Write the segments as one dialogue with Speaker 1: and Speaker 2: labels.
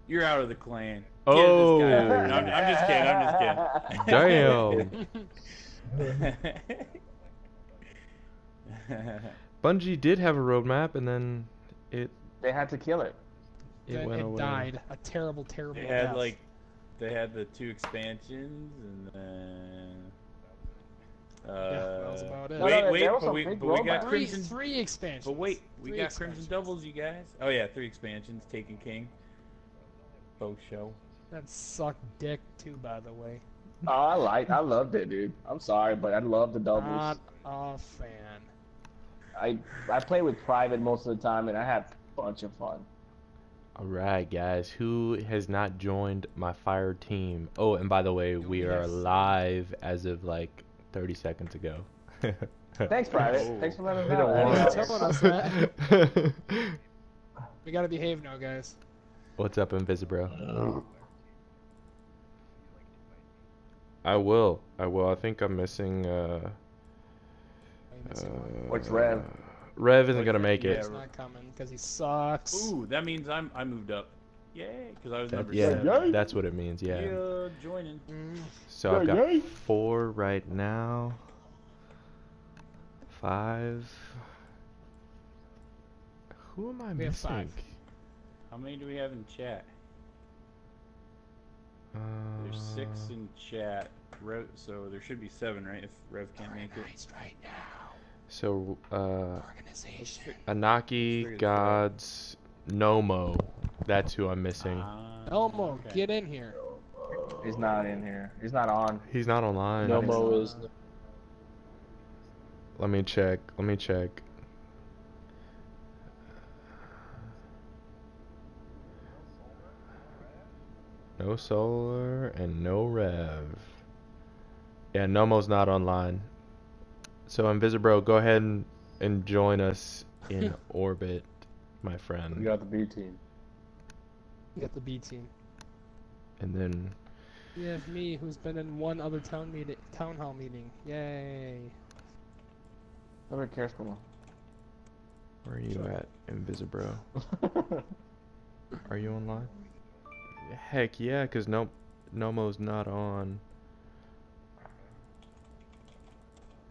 Speaker 1: You're out of the clan.
Speaker 2: Oh.
Speaker 1: Get this guy. No, I'm just kidding.
Speaker 2: Damn. Bungie did have a roadmap, and then
Speaker 3: they had to kill it.
Speaker 2: It went away.
Speaker 4: Died a terrible
Speaker 1: They
Speaker 4: death.
Speaker 1: had they had the 2 expansions, and then
Speaker 4: that was about it.
Speaker 1: Wait, but we got Crimson.
Speaker 4: 3 expansions.
Speaker 1: But wait, we got Crimson doubles, you guys. Oh yeah, 3 expansions. Taken King. Both show.
Speaker 4: That sucked dick too, by the way.
Speaker 3: Oh, I loved it, dude. I'm sorry, but I love the doubles.
Speaker 4: Not a fan.
Speaker 3: I play with private most of the time, and I had a bunch of fun.
Speaker 2: Alright, guys. Who has not joined my fire team? Oh, and by the way, we are live as of like 30 seconds ago.
Speaker 3: Thanks, Private.
Speaker 1: Oh.
Speaker 3: Thanks for letting us
Speaker 4: Thanks
Speaker 3: know.
Speaker 4: for telling us that. We gotta behave now, guys.
Speaker 2: What's up, INVISIBRO? I will. I think I'm missing,
Speaker 3: What's Rev?
Speaker 2: Rev isn't gonna make it.
Speaker 4: He's not coming because he sucks.
Speaker 1: Ooh, that means I moved up. Yay, because I was number
Speaker 2: Yeah,
Speaker 1: 7.
Speaker 2: that's what it means, yeah.
Speaker 1: Joining.
Speaker 2: So I've got 4 right now. 5. Who am I
Speaker 4: We have 5.
Speaker 2: missing?
Speaker 1: How many do we have in chat? There's 6 in chat. So there should be 7, right? If Rev can't make it.
Speaker 4: Right now.
Speaker 2: So,
Speaker 4: Organization.
Speaker 2: Anaki, Gods, Nomo. That's who I'm missing.
Speaker 4: Elmo, get in here.
Speaker 3: He's not in here. He's not on.
Speaker 2: He's not online.
Speaker 5: Nomo is.
Speaker 2: Let me check. No Solar and no Rev. Yeah, Nomo's not online. So INVISIBRO, go ahead and join us in orbit, my friend.
Speaker 5: We got the B team.
Speaker 4: You got the B team.
Speaker 2: And then
Speaker 4: You have me, who's been in one other town hall meeting. Yay!
Speaker 3: Nobody cares for him.
Speaker 2: where are you at, INVISIBRO? Are you online? Heck yeah, because Nomo's not on.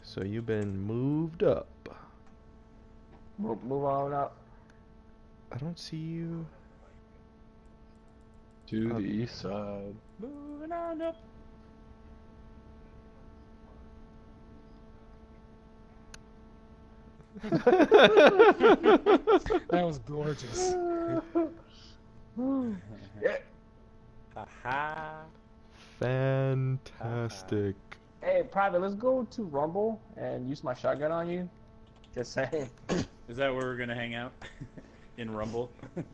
Speaker 2: So you've been moved up.
Speaker 3: Move on up.
Speaker 2: I don't see you.
Speaker 5: To the east side.
Speaker 1: Moving on up.
Speaker 4: That was gorgeous.
Speaker 3: Yeah.
Speaker 1: Haha.
Speaker 2: Fantastic.
Speaker 3: Hey, Private, let's go to Rumble and use my shotgun on you. Just saying.
Speaker 1: Is that where we're gonna hang out? In Rumble?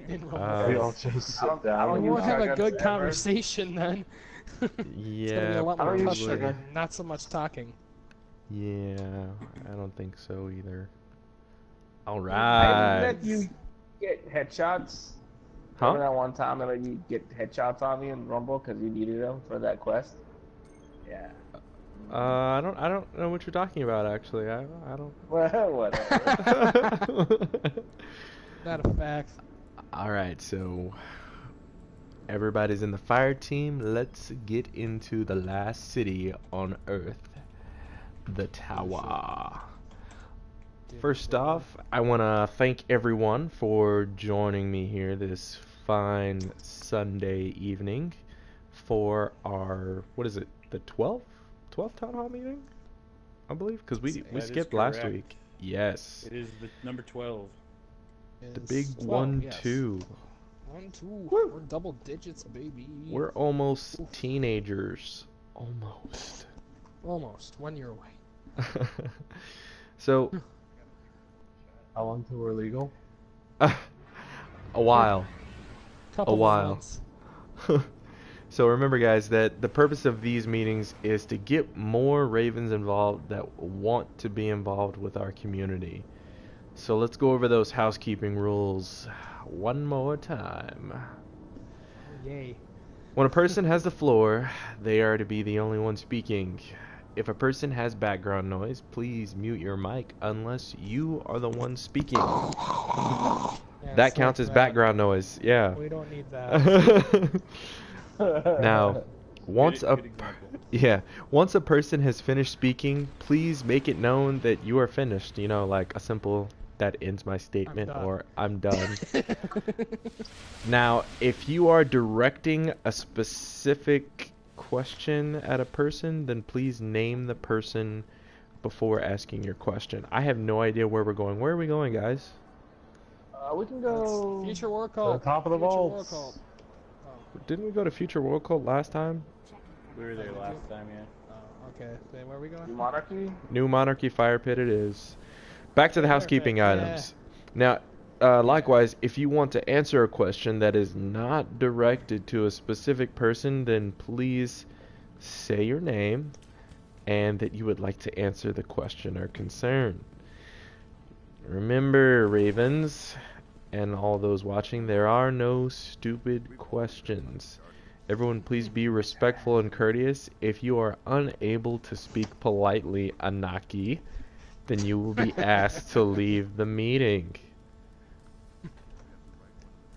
Speaker 4: In
Speaker 5: We
Speaker 4: Rumble.
Speaker 5: all just
Speaker 3: I
Speaker 5: sit
Speaker 3: don't
Speaker 5: down.
Speaker 4: We won't have a
Speaker 3: shotguns
Speaker 4: good
Speaker 3: ever.
Speaker 4: conversation then. It's gonna be
Speaker 2: Yeah,
Speaker 4: a lot
Speaker 3: I
Speaker 4: more
Speaker 3: don't use
Speaker 4: touching,
Speaker 3: sugar.
Speaker 4: not so much talking.
Speaker 2: yeah, I don't think so either.
Speaker 3: I
Speaker 2: Alright.
Speaker 3: let you get headshots.
Speaker 2: Huh?
Speaker 3: Remember that one time I let you get headshots on me in Rumble because you needed them for that quest? Yeah.
Speaker 2: I don't know what you're talking about actually. I don't.
Speaker 3: Well, whatever.
Speaker 4: Not a fact.
Speaker 2: Alright, so everybody's in the fire team. Let's get into the last city on Earth, the Tower. First off, I want to thank everyone for joining me here this fine Sunday evening for our, what is it, the 12th town hall meeting? I believe, because we
Speaker 1: That is
Speaker 2: skipped last
Speaker 1: correct.
Speaker 2: week. Yes.
Speaker 1: It is the number 12.
Speaker 2: The
Speaker 4: Is
Speaker 2: big
Speaker 4: 12,
Speaker 2: 1-2.
Speaker 4: yes. 1-2. We're double digits, baby.
Speaker 2: We're almost teenagers. Almost.
Speaker 4: Almost 1 year away.
Speaker 2: So,
Speaker 5: How long till we're legal?
Speaker 2: a while.
Speaker 4: Couple of
Speaker 2: while.
Speaker 4: months.
Speaker 2: So remember, guys, that the purpose of these meetings is to get more Ravens involved that want to be involved with our community. So let's go over those housekeeping rules one more time.
Speaker 4: Yay.
Speaker 2: When a person has the floor, they are to be the only one speaking. If a person has background noise, please mute your mic unless you are the one speaking.
Speaker 4: Yeah,
Speaker 2: That counts as background noise. Yeah.
Speaker 4: We don't need that.
Speaker 2: Now, once
Speaker 1: Good example.
Speaker 2: once a person has finished speaking, please make it known that you are finished. You know, like a simple that ends my statement or I'm done. Now, if you are directing a specific question at a person, then please name the person before asking your question. I have no idea where we're going. Where are we going, guys?
Speaker 3: We can go.
Speaker 4: Future War
Speaker 5: To
Speaker 4: Cult.
Speaker 5: the top of the
Speaker 4: Future War
Speaker 5: vaults.
Speaker 4: Cult.
Speaker 2: Didn't we go to Future World Cult last time?
Speaker 1: We were there last time, yeah.
Speaker 4: Oh, okay. Then where are we going?
Speaker 3: Monarchy.
Speaker 2: New Monarchy Fire Pit it is. Back to the housekeeping
Speaker 4: Fire Pit,
Speaker 2: items. Now, likewise, if you want to answer a question that is not directed to a specific person, then please say your name and that you would like to answer the question or concern. Remember, Ravens, and all those watching, there are no stupid questions. Everyone, please be respectful and courteous. If you are unable to speak politely, Anaki, then you will be asked to leave the meeting.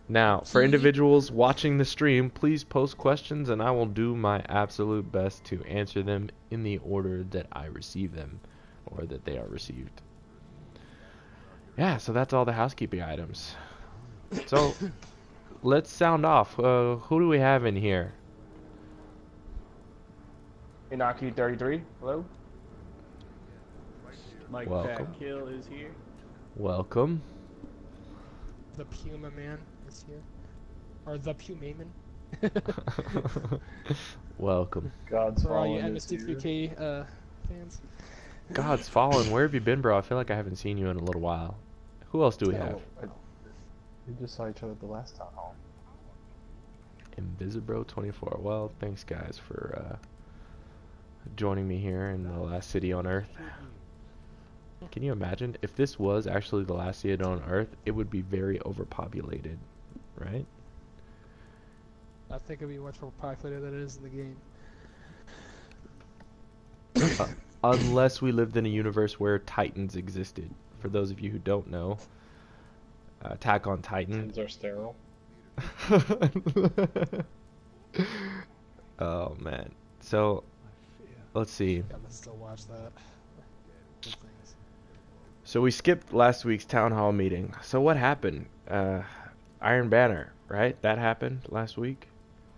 Speaker 2: Now, for individuals watching the stream, please post questions and I will do my absolute best to answer them in the order that I receive them or that they are received. Yeah, so that's all the housekeeping items. So, let's sound off. Who do we have in here?
Speaker 3: Inactivity 33. Hello.
Speaker 1: Patkil is here.
Speaker 2: Welcome.
Speaker 4: The Puma Man is here. Or the Pumaman.
Speaker 2: Welcome.
Speaker 5: God's
Speaker 4: For all you
Speaker 5: Fallen is here.
Speaker 4: MST3K fans.
Speaker 2: God's Fallen, where have you been, bro? I feel like I haven't seen you in a little while. Who else do we have?
Speaker 5: We just saw each other at the last town hall.
Speaker 2: INVISIBRO 24. Well, thanks guys for joining me here in the last city on Earth. Can you imagine if this was actually the last city on Earth? It would be very overpopulated, right?
Speaker 4: I think it'd be much more popular than it is in the game.
Speaker 2: Unless we lived in a universe where Titans existed. For those of you who don't know, Attack on Titan.
Speaker 5: Titans are sterile.
Speaker 2: Oh man. So let's see.
Speaker 4: Gotta still watch that. Good things.
Speaker 2: So we skipped last week's town hall meeting. So what happened? Iron Banner, right? That happened last week.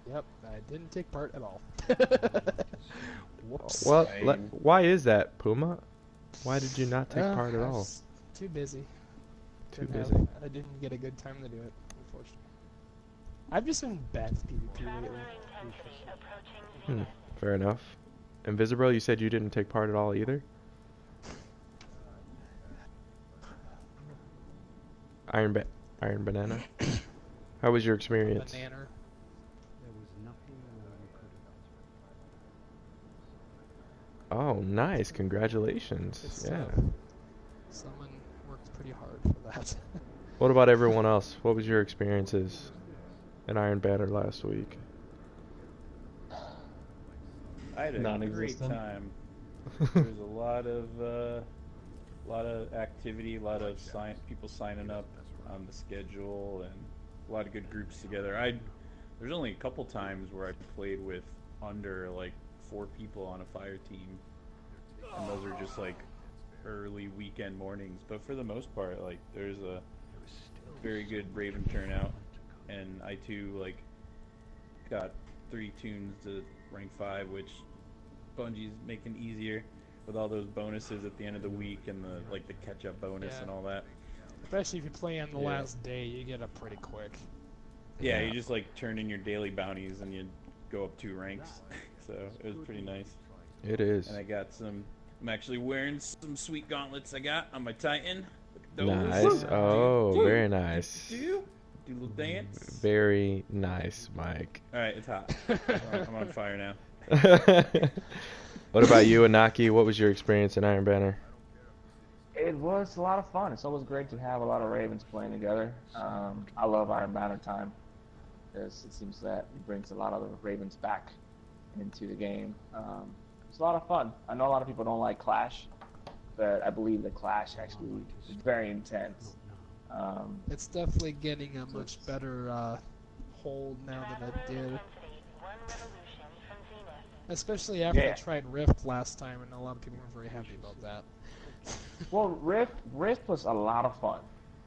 Speaker 4: Yep, I didn't take part at all. Whoops.
Speaker 2: Well, why is that, Puma? Why did you not take part at
Speaker 4: I
Speaker 2: all?
Speaker 4: was too busy.
Speaker 2: Too
Speaker 4: Didn't
Speaker 2: busy.
Speaker 4: have- I didn't get a good time to do it, unfortunately. I've just been bad at PvP lately.
Speaker 2: Fair enough. INVISIBRO, you said you didn't take part at all either? Iron Banana? How was your experience?
Speaker 4: Banana.
Speaker 2: Oh, nice. Congratulations.
Speaker 4: Good
Speaker 2: Yeah.
Speaker 4: stuff. Someone worked pretty hard for that.
Speaker 2: What about everyone else? What was your experiences in Iron Banner last week?
Speaker 1: I had a great
Speaker 5: Non-existent.
Speaker 1: time. There was a lot of activity, a lot of people signing up on the schedule, and a lot of good groups together. There's only a couple times where I played with under like 4 people on a fire team, and those are just like early weekend mornings. But for the most part, like there's a very good Raven turnout, and I too like got 3 tunes to rank 5, which Bungie's making easier with all those bonuses at the end of the week and the catch-up bonus
Speaker 4: Yeah.
Speaker 1: and all that.
Speaker 4: Especially if you play on the
Speaker 1: Yeah.
Speaker 4: last day, you get up pretty quick.
Speaker 1: Yeah, you just like turn in your daily bounties and you go up 2 ranks. So it was pretty nice.
Speaker 2: It is.
Speaker 1: And I got I'm actually wearing some sweet gauntlets I got on my Titan. Look at those.
Speaker 2: Nice. Oh, very nice.
Speaker 1: Do a little dance.
Speaker 2: Very nice, Mike.
Speaker 1: Alright, it's hot. I'm on fire now.
Speaker 2: What about you, Anaki? What was your experience in Iron Banner?
Speaker 3: It was a lot of fun. It's always great to have a lot of Ravens playing together. I love Iron Banner time because it seems that it brings a lot of the Ravens back into the game. It's a lot of fun. I know a lot of people don't like Clash, but I believe that Clash actually is very intense.
Speaker 4: It's definitely getting a much better hold now than it did. Especially after I tried Rift last time, and a lot of people were very happy about that.
Speaker 3: Well, Rift was a lot of fun.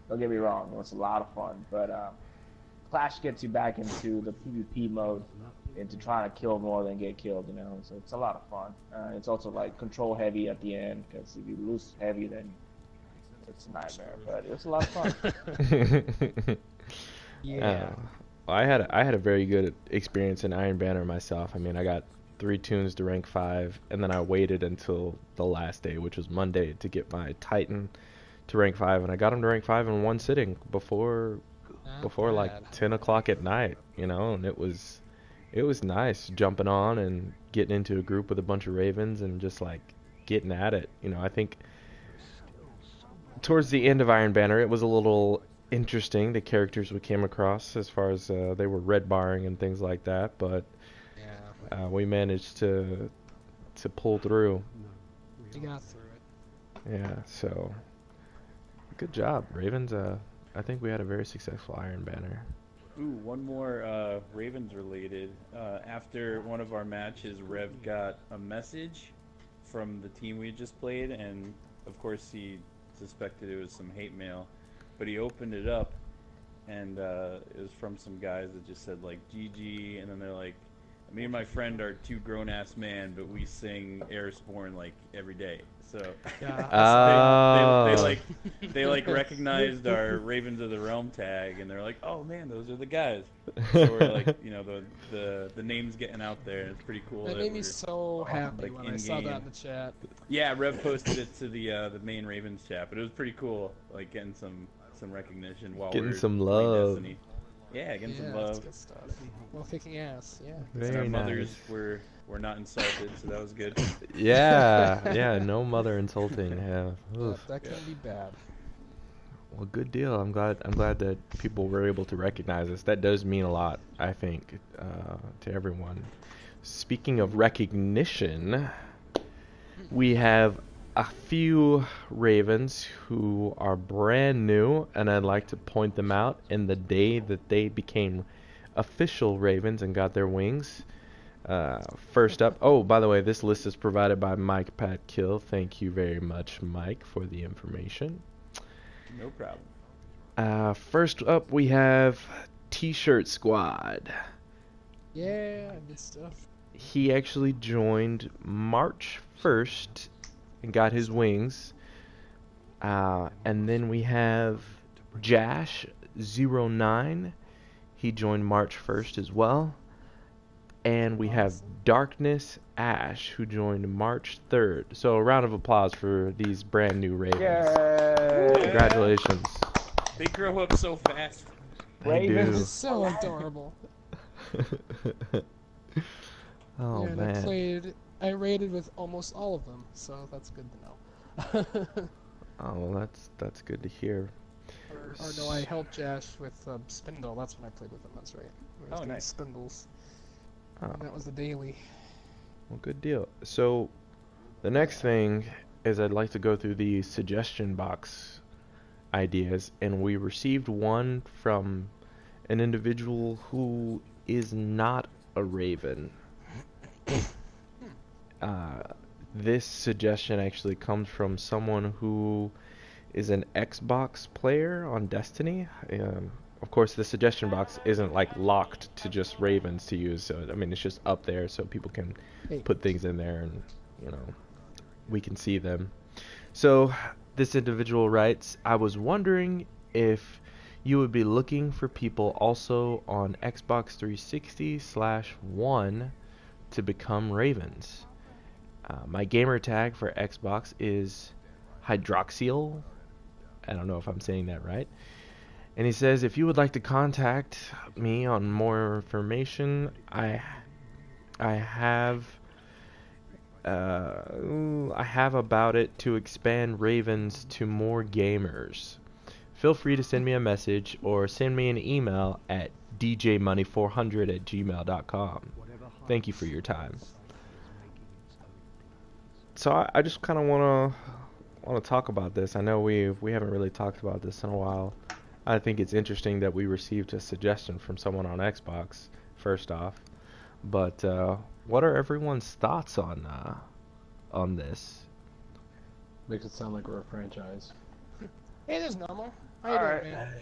Speaker 3: Don't get me wrong, it was a lot of fun. But Clash gets you back into the PvP mode, into trying to kill more than get killed, you know. So it's a lot of fun. It's also like control heavy at the end, because if you lose heavy, then it's a nightmare. But it was a lot of fun.
Speaker 4: Yeah.
Speaker 2: I had a very good experience in Iron Banner myself. I mean, I got 3 tunes to rank 5, and then I waited until the last day, which was Monday, to get my Titan to rank 5, and I got him to rank 5 in one sitting before like 10 o'clock at night, you know. And it was nice jumping on and getting into a group with a bunch of Ravens and just like getting at it, you know. I think towards the end of Iron Banner, it was a little interesting, the characters we came across, as far as they were red barring and things like that, but we managed to pull through.
Speaker 4: You got through it.
Speaker 2: Yeah, so good job, Ravens. I think we had a very successful Iron Banner.
Speaker 1: Ooh, one more Ravens related. After one of our matches, Rev got a message from the team we just played, and of course he suspected it was some hate mail, but he opened it up, and it was from some guys that just said like GG, and then they're like, me and my friend are 2 grown-ass men, but we sing Airborne like every day. So they recognized our Ravens of the Realm tag, and they're like, "Oh man, those are the guys." So we're like, you know, the name's getting out there, and it's pretty cool.
Speaker 4: That made me so happy when I saw that in the chat.
Speaker 1: Yeah, Rev posted it to the main Ravens chat, but it was pretty cool, like getting some recognition while
Speaker 2: getting
Speaker 1: we're
Speaker 2: some
Speaker 1: playing
Speaker 2: love.
Speaker 1: Destiny. Yeah, getting some love.
Speaker 4: That's good stuff. Well, kicking ass. Yeah.
Speaker 1: And our mothers were not insulted, so that was good.
Speaker 2: Yeah, no mother insulting. Yeah,
Speaker 4: that can be bad.
Speaker 2: Well, good deal. I'm glad that people were able to recognize us. That does mean a lot, I think, to everyone. Speaking of recognition, we have a few Ravens who are brand new, and I'd like to point them out in the day that they became official Ravens and got their wings. First up, oh, by the way, this list is provided by .Mikepatkil. Thank you very much, Mike, for the information.
Speaker 1: No problem.
Speaker 2: First up, we have T-Shirt Squad.
Speaker 4: Yeah, good stuff.
Speaker 2: He actually joined March 1st and got his wings. And then we have Jash09. He joined March 1st as well. And we have Darkness Ash, who joined March 3rd. So a round of applause for these brand new Ravens.
Speaker 3: Yay!
Speaker 2: Congratulations.
Speaker 1: They grow up so fast.
Speaker 3: Ravens.
Speaker 4: It's so adorable.
Speaker 2: Oh,
Speaker 4: yeah,
Speaker 2: man.
Speaker 4: I raided with almost all of them, so that's good to know.
Speaker 2: Oh, well, that's good to hear.
Speaker 4: Or no, I helped Jash with Spindle. That's when I played with him. That's right.
Speaker 1: Oh, nice.
Speaker 4: Spindles.
Speaker 2: Oh.
Speaker 4: And that was the daily.
Speaker 2: Well, good deal. So, the next thing is I'd like to go through the suggestion box ideas, and we received one from an individual who is not a Raven. This suggestion actually comes from someone who is an Xbox player on Destiny. Of course, the suggestion box isn't like locked to just Ravens to use. So I mean, it's just up there so people can put things in there, and you know, we can see them. So this individual writes, "I was wondering if you would be looking for people also on Xbox 360/1 to become Ravens. My gamer tag for Xbox is Hydroxyl. I don't know if I'm saying that right. And he says, if you would like to contact me on more information, I have about it to expand Ravens to more gamers. Feel free to send me a message or send me an email at djmoney400@gmail.com. Thank you for your time." So I just kind of want to talk about this. I know we haven't really talked about this in a while. I think it's interesting that we received a suggestion from someone on Xbox, first off. But what are everyone's thoughts on this?
Speaker 5: Makes it sound like we're a franchise.
Speaker 4: Hey, there's normal. How
Speaker 3: All
Speaker 4: you
Speaker 3: right.
Speaker 4: doing, man?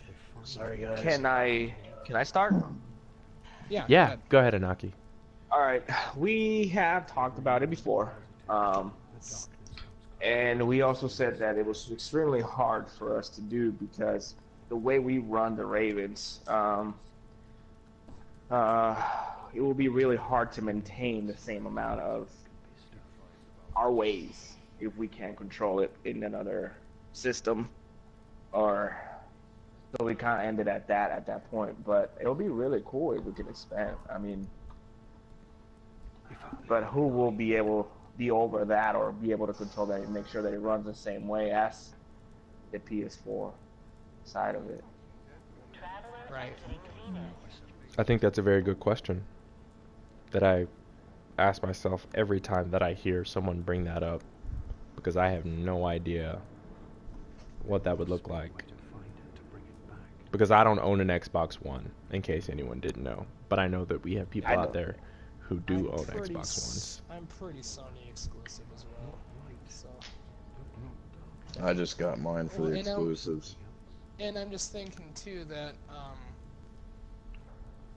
Speaker 5: Sorry, guys.
Speaker 3: Can I start?
Speaker 4: Yeah.
Speaker 2: Yeah, go ahead, Anaki.
Speaker 3: All right, we have talked about it before, and we also said that it was extremely hard for us to do because the way we run the Ravens, it will be really hard to maintain the same amount of our ways if we can't control it in another system, or so we kind of ended at that point. But it'll be really cool if we can expand. I mean. But who will be over that or be able to control that and make sure that it runs the same way as the PS4 side of it?
Speaker 4: Right.
Speaker 2: I think that's a very good question that I ask myself every time that I hear someone bring that up, because I have no idea what that would look like. Because I don't own an Xbox One, in case anyone didn't know. But I know that we have people out there who do own Xbox Ones.
Speaker 4: I'm pretty Sony exclusive as well. So.
Speaker 6: I just got mine for the exclusives.
Speaker 4: And I'm just thinking too that,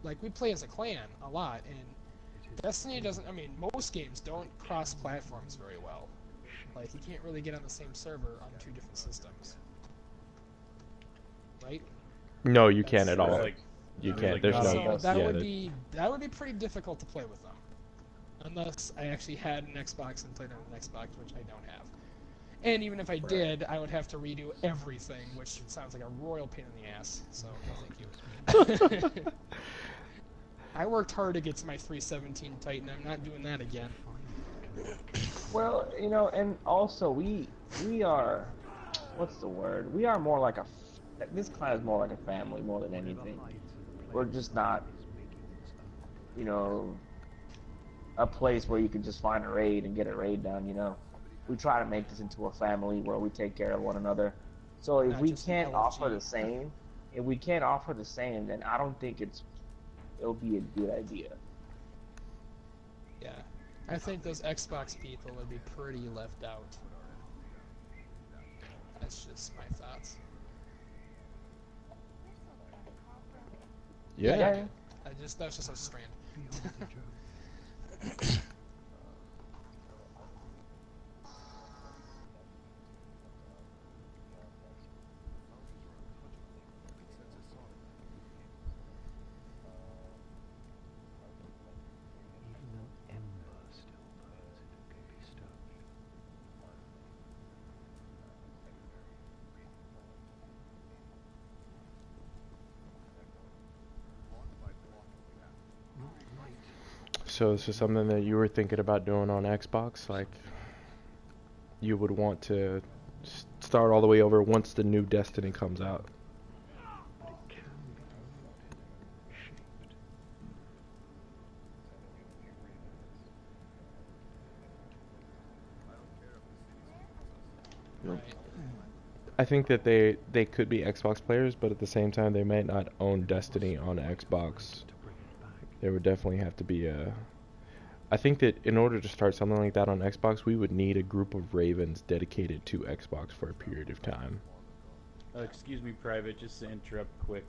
Speaker 4: like, we play as a clan a lot, and Destiny doesn't. I mean, most games don't cross platforms very well. Like, you can't really get on the same server on 2 different systems, right?
Speaker 2: No, you can't at all.
Speaker 1: Like,
Speaker 2: You can't.
Speaker 1: like
Speaker 2: There's
Speaker 1: not
Speaker 2: no.
Speaker 1: on
Speaker 4: So that
Speaker 2: yeah,
Speaker 4: would be pretty difficult to play with them, unless I actually had an Xbox and played on an Xbox, which I don't have. And even if I did, I would have to redo everything, which sounds like a royal pain in the ass. So no, thank you. I worked hard to get to my 317 Titan. I'm not doing that again.
Speaker 3: Well, you know, and also we are, what's the word? We are more like this clan is more like a family more than anything. We're just not, you know, a place where you can just find a raid and get a raid done, you know. We try to make this into a family where we take care of one another. So if we can't offer the same, then I don't think it'll be a good idea.
Speaker 4: Yeah, I think those Xbox people would be pretty left out. That's just my thoughts.
Speaker 2: Yeah.
Speaker 4: That's just a strand.
Speaker 2: So this is something that you were thinking about doing on Xbox? Like, you would want to start all the way over once the new Destiny comes out? I think that they could be Xbox players, but at the same time they might not own Destiny on Xbox. There would definitely have to be I think that in order to start something like that on Xbox, we would need a group of Ravens dedicated to Xbox for a period of time.
Speaker 1: Excuse me, Private, just to interrupt quick.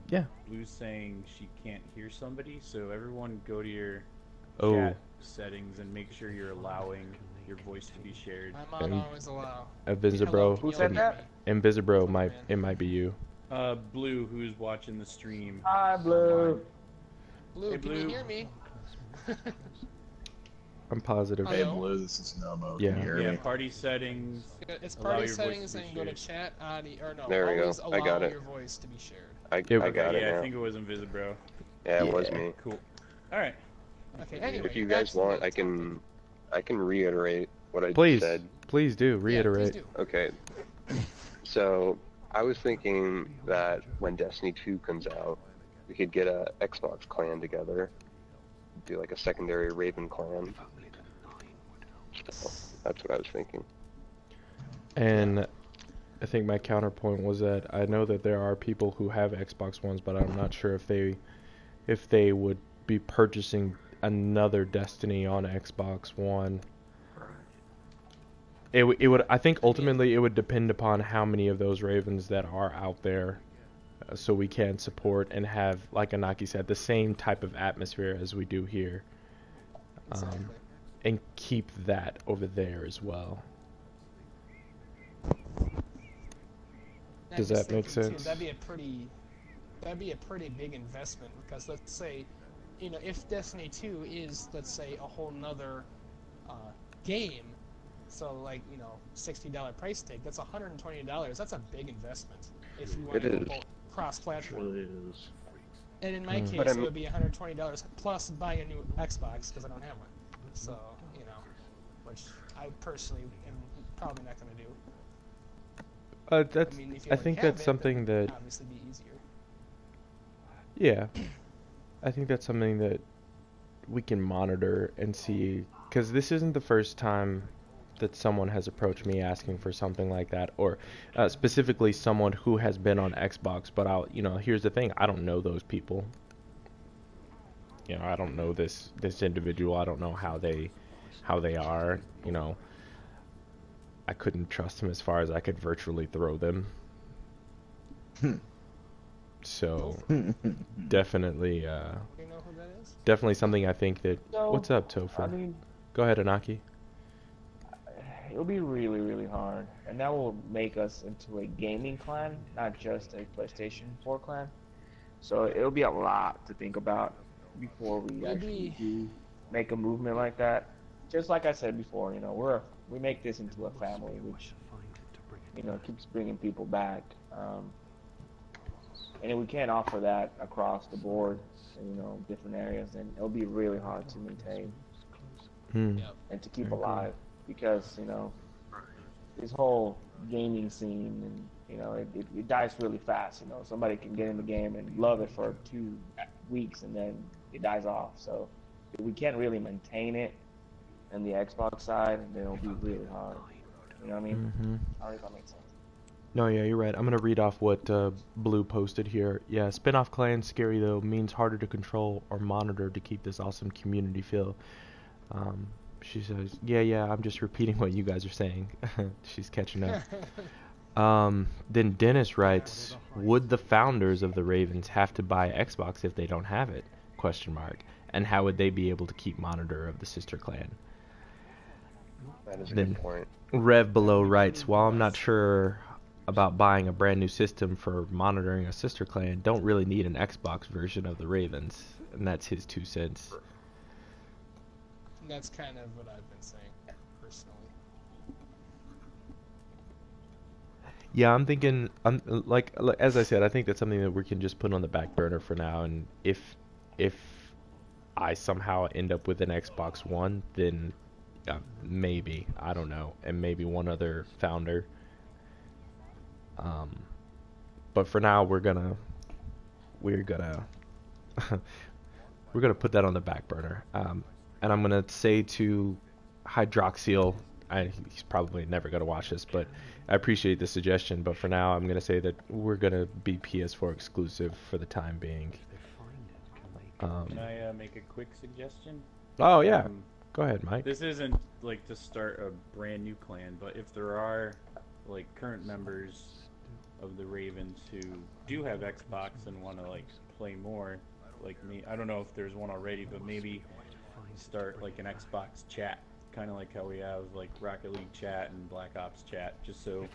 Speaker 2: Yeah.
Speaker 1: Blue's saying she can't hear somebody, so everyone go to your
Speaker 2: Oh.
Speaker 1: chat settings and make sure you're allowing your voice to be shared.
Speaker 4: I'm on always allow.
Speaker 2: Invisibro.
Speaker 3: Who said that?
Speaker 2: Invisibro it might be you.
Speaker 1: Blue, who's watching the stream.
Speaker 3: Hi, Blue.
Speaker 4: Blue,
Speaker 1: Hey,
Speaker 4: can
Speaker 1: Blue.
Speaker 4: you hear me?
Speaker 2: I'm positive.
Speaker 4: Hello?
Speaker 6: Hey, Blue, this is Nomo.
Speaker 2: Yeah.
Speaker 6: Can you hear
Speaker 1: Yeah,
Speaker 6: me?
Speaker 1: party settings.
Speaker 4: It's
Speaker 1: Allow
Speaker 4: party
Speaker 1: your voice
Speaker 4: settings
Speaker 1: to be
Speaker 4: and go to
Speaker 1: shared.
Speaker 4: chat audio, or no,
Speaker 7: There we go.
Speaker 4: always
Speaker 7: I
Speaker 4: allow
Speaker 7: got it.
Speaker 4: your voice to be shared.
Speaker 7: I
Speaker 2: Okay,
Speaker 7: got it
Speaker 1: Yeah,
Speaker 7: now.
Speaker 1: I think it was Invisibro.
Speaker 7: Yeah, it was me.
Speaker 1: Cool. Alright.
Speaker 4: Okay, anyway.
Speaker 7: If you
Speaker 4: back
Speaker 7: guys
Speaker 4: to the
Speaker 7: want,
Speaker 4: main
Speaker 7: I can reiterate what I
Speaker 2: Please,
Speaker 7: said.
Speaker 2: please do
Speaker 4: topic.
Speaker 2: reiterate.
Speaker 4: Yeah, please do.
Speaker 7: Okay. So I was thinking that when Destiny 2 comes out, we could get a Xbox clan together, do like a secondary Raven clan. So that's what I was thinking.
Speaker 2: And I think my counterpoint was that I know that there are people who have Xbox Ones, but I'm not sure if they would be purchasing another Destiny on Xbox One. It would I think ultimately it would depend upon how many of those Ravens that are out there, so we can support and have, like Anaki said, the same type of atmosphere as we do here,
Speaker 4: Exactly.
Speaker 2: and keep that over there as well.
Speaker 4: And
Speaker 2: Does
Speaker 4: I'm just
Speaker 2: that make
Speaker 4: thinking,
Speaker 2: sense?
Speaker 4: That'd be a pretty big investment, because let's say, if Destiny 2 is, let's say, a whole nother game, so like, $60 price tag, that's $120. That's a big investment if you want
Speaker 7: It
Speaker 4: to
Speaker 7: is.
Speaker 4: go cross-platform.
Speaker 5: Really is.
Speaker 4: And in my case,
Speaker 7: But
Speaker 4: it would be $120 plus buying a new Xbox, because I don't have one. So, which I personally am probably not going to do.
Speaker 2: That's.
Speaker 4: I mean, if you
Speaker 2: I
Speaker 4: already
Speaker 2: think
Speaker 4: have
Speaker 2: that's
Speaker 4: it,
Speaker 2: something
Speaker 4: then
Speaker 2: that.
Speaker 4: it'd obviously be easier.
Speaker 2: Yeah, I think that's something that we can monitor and see, because this isn't the first time that someone has approached me asking for something like that, or specifically someone who has been on Xbox. But here's the thing: I don't know those people. I don't know this individual. I don't know how they are. I couldn't trust them as far as I could virtually throw them. So definitely,
Speaker 4: You know who that is?
Speaker 2: definitely something I think that.
Speaker 3: So,
Speaker 2: What's up, Tophr?
Speaker 3: I mean,
Speaker 2: Go ahead, Anaki.
Speaker 3: it'll be really, really hard, and that will make us into a gaming clan, not just a PlayStation 4 clan. So it'll be a lot to think about before we actually do make a movement like that. Just like I said before, we make this into a family, which keeps bringing people back. And if we can't offer that across the board, different areas, then it'll be really hard to maintain
Speaker 4: Yep.
Speaker 3: and to keep alive, because this whole gaming scene, and it dies really fast. Somebody can get in the game and love it for 2 weeks and then it dies off. So if we can't really maintain it on the Xbox side, then it'll be really hard. You know what I mean?
Speaker 2: Mm-hmm.
Speaker 3: I don't know if that makes sense.
Speaker 2: No, yeah, you're right. I'm gonna read off what Blue posted here. Yeah, spin-off clans, scary though, means harder to control or monitor to keep this awesome community feel. She says, yeah, I'm just repeating what you guys are saying. She's catching up. Then Dennis writes, would the founders of the Ravens have to buy Xbox if they don't have it? ? And how would they be able to keep monitor of the sister clan?
Speaker 7: That is a
Speaker 2: Then
Speaker 7: good point.
Speaker 2: Rev Below writes, while I'm not sure about buying a brand new system for monitoring a sister clan, don't really need an Xbox version of the Ravens. And that's his 2 cents.
Speaker 4: And that's kind of what I've been saying, personally.
Speaker 2: Yeah, I'm thinking, like as I said, I think that's something that we can just put on the back burner for now. And if I somehow end up with an Xbox One, then maybe, I don't know, and maybe one other founder. But for now, we're gonna put that on the back burner. And I'm gonna say to Hydroxyl, he's probably never gonna watch this, but I appreciate the suggestion. But for now, I'm gonna say that we're gonna be PS4 exclusive for the time being.
Speaker 1: Can I make a quick suggestion?
Speaker 2: Oh yeah, go ahead, Mike.
Speaker 1: This isn't like to start a brand new clan, but if there are like current members of the Ravens who do have Xbox and want to like play more, like me, I don't know if there's one already, but maybe start like an Xbox chat, kind of like how we have like Rocket League chat and Black Ops chat, just so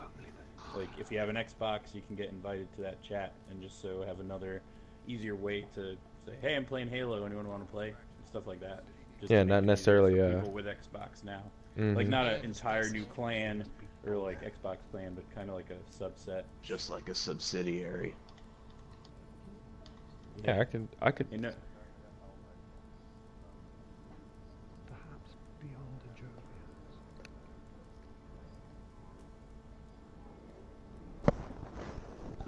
Speaker 1: like if you have an Xbox you can get invited to that chat, and just so have another easier way to say, hey, I'm playing Halo, anyone want to play? Stuff like that. Just
Speaker 2: Yeah,
Speaker 1: to make
Speaker 2: not
Speaker 1: it easier
Speaker 2: necessarily
Speaker 1: for people with Xbox now. Like not an entire new clan or like Xbox clan, but kind of like a subset.
Speaker 5: Just like a subsidiary.
Speaker 2: Yeah, I could.
Speaker 1: You know,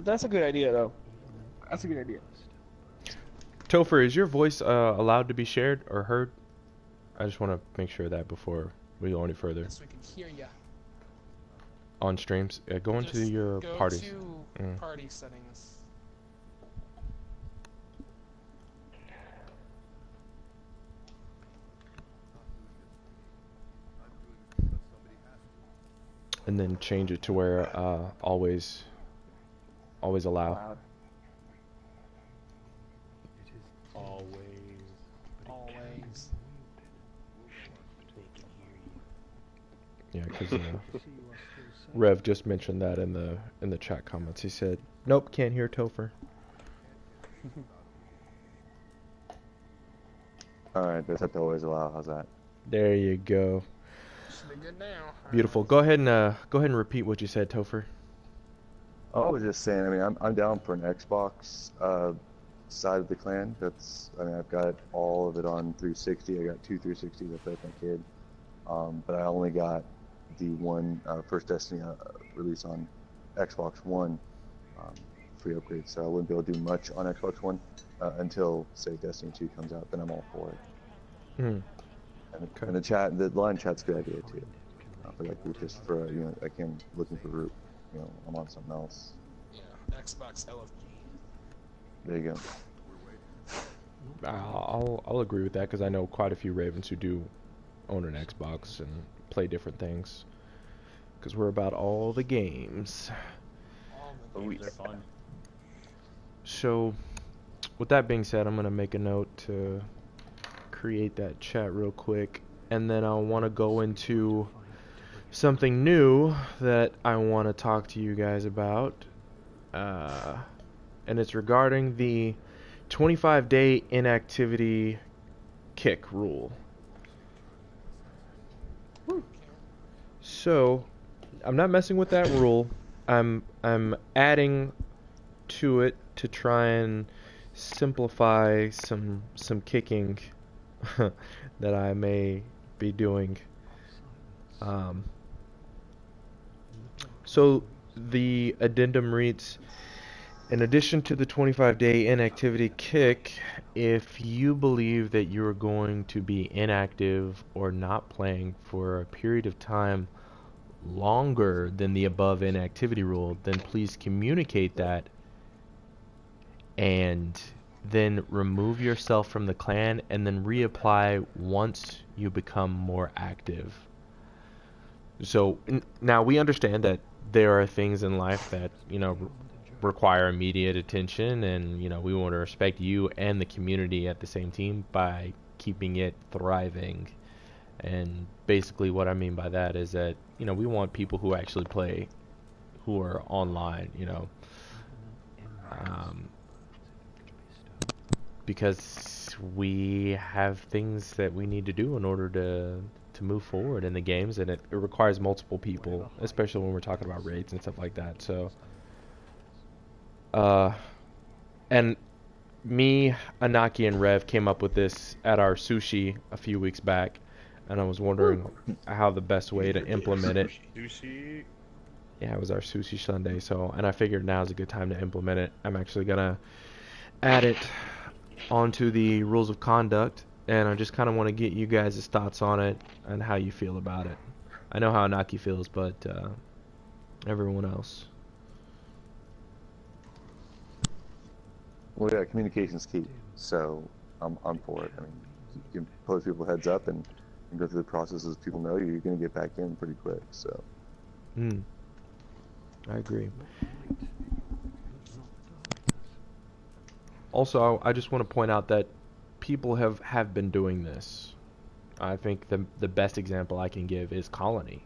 Speaker 3: That's a good idea, though. That's a good idea.
Speaker 2: Tophr, is your voice allowed to be shared or heard? I just want to make sure of that before we go any further.
Speaker 4: So we can hear ya.
Speaker 2: on streams. Go into
Speaker 4: Just
Speaker 2: your
Speaker 4: go
Speaker 2: parties.
Speaker 4: to party settings.
Speaker 2: And then change it to where always allow.
Speaker 3: Loud.
Speaker 4: Always.
Speaker 2: Yeah, because Rev just mentioned that in the chat comments. He said, "Nope, can't hear Tophr."
Speaker 6: All right, that's have to always allow. How's that?
Speaker 2: There you go.
Speaker 4: Should be good now.
Speaker 2: Beautiful. Go ahead and repeat what you said, Tophr.
Speaker 6: I was just saying. I mean, I'm down for an Xbox side of the clan. I've got all of it on 360. I got 2 360s I play with my kid, but I only got the one first Destiny release on Xbox One free upgrade. So I wouldn't be able to do much on Xbox One until say Destiny 2 comes out. Then I'm all for it.
Speaker 2: Mm.
Speaker 6: And the line chat's a good idea too. For like just for I can looking for I'm on something else.
Speaker 4: Yeah, Xbox LFG.
Speaker 6: There you go.
Speaker 2: I'll agree with that because I know quite a few Ravens who do own an Xbox and play different things. Because we're about all the games.
Speaker 4: All the games
Speaker 1: They're fun.
Speaker 2: So, with that being said, I'm gonna make a note to create that chat real quick, and then I want to go into something new that I want to talk to you guys about, and it's regarding the 25-day inactivity kick rule. So, I'm not messing with that rule. I'm adding to it to try and simplify some kicking that I may be doing. So the addendum reads, in addition to the 25-day inactivity kick, if you believe that you're going to be inactive or not playing for a period of time longer than the above inactivity rule, then please communicate that and then remove yourself from the clan and then reapply once you become more active. So now we understand that there are things in life that, require immediate attention, and, we want to respect you and the community at the same team by keeping it thriving. And basically what I mean by that is that, we want people who actually play, who are online, because we have things that we need to do in order to move forward in the games, and it requires multiple people, especially when we're talking about raids and stuff like that. So and me, Anaki, and Rev came up with this at our sushi a few weeks back, and I was wondering how the best way to implement it.
Speaker 1: Sushi.
Speaker 2: Yeah, it was our sushi Sunday, and I figured now's a good time to implement it. I'm actually gonna add it onto the rules of conduct, and I just kind of want to get you guys' thoughts on it and how you feel about it. I know how Anaki feels, but everyone else.
Speaker 6: Well, yeah, communication's key. So I'm for it. I mean, you can post people heads up and go through the processes. People know you're going to get back in pretty quick. So.
Speaker 2: I agree. Also, I just want to point out that people have been doing this. I think the best example I can give is Colony.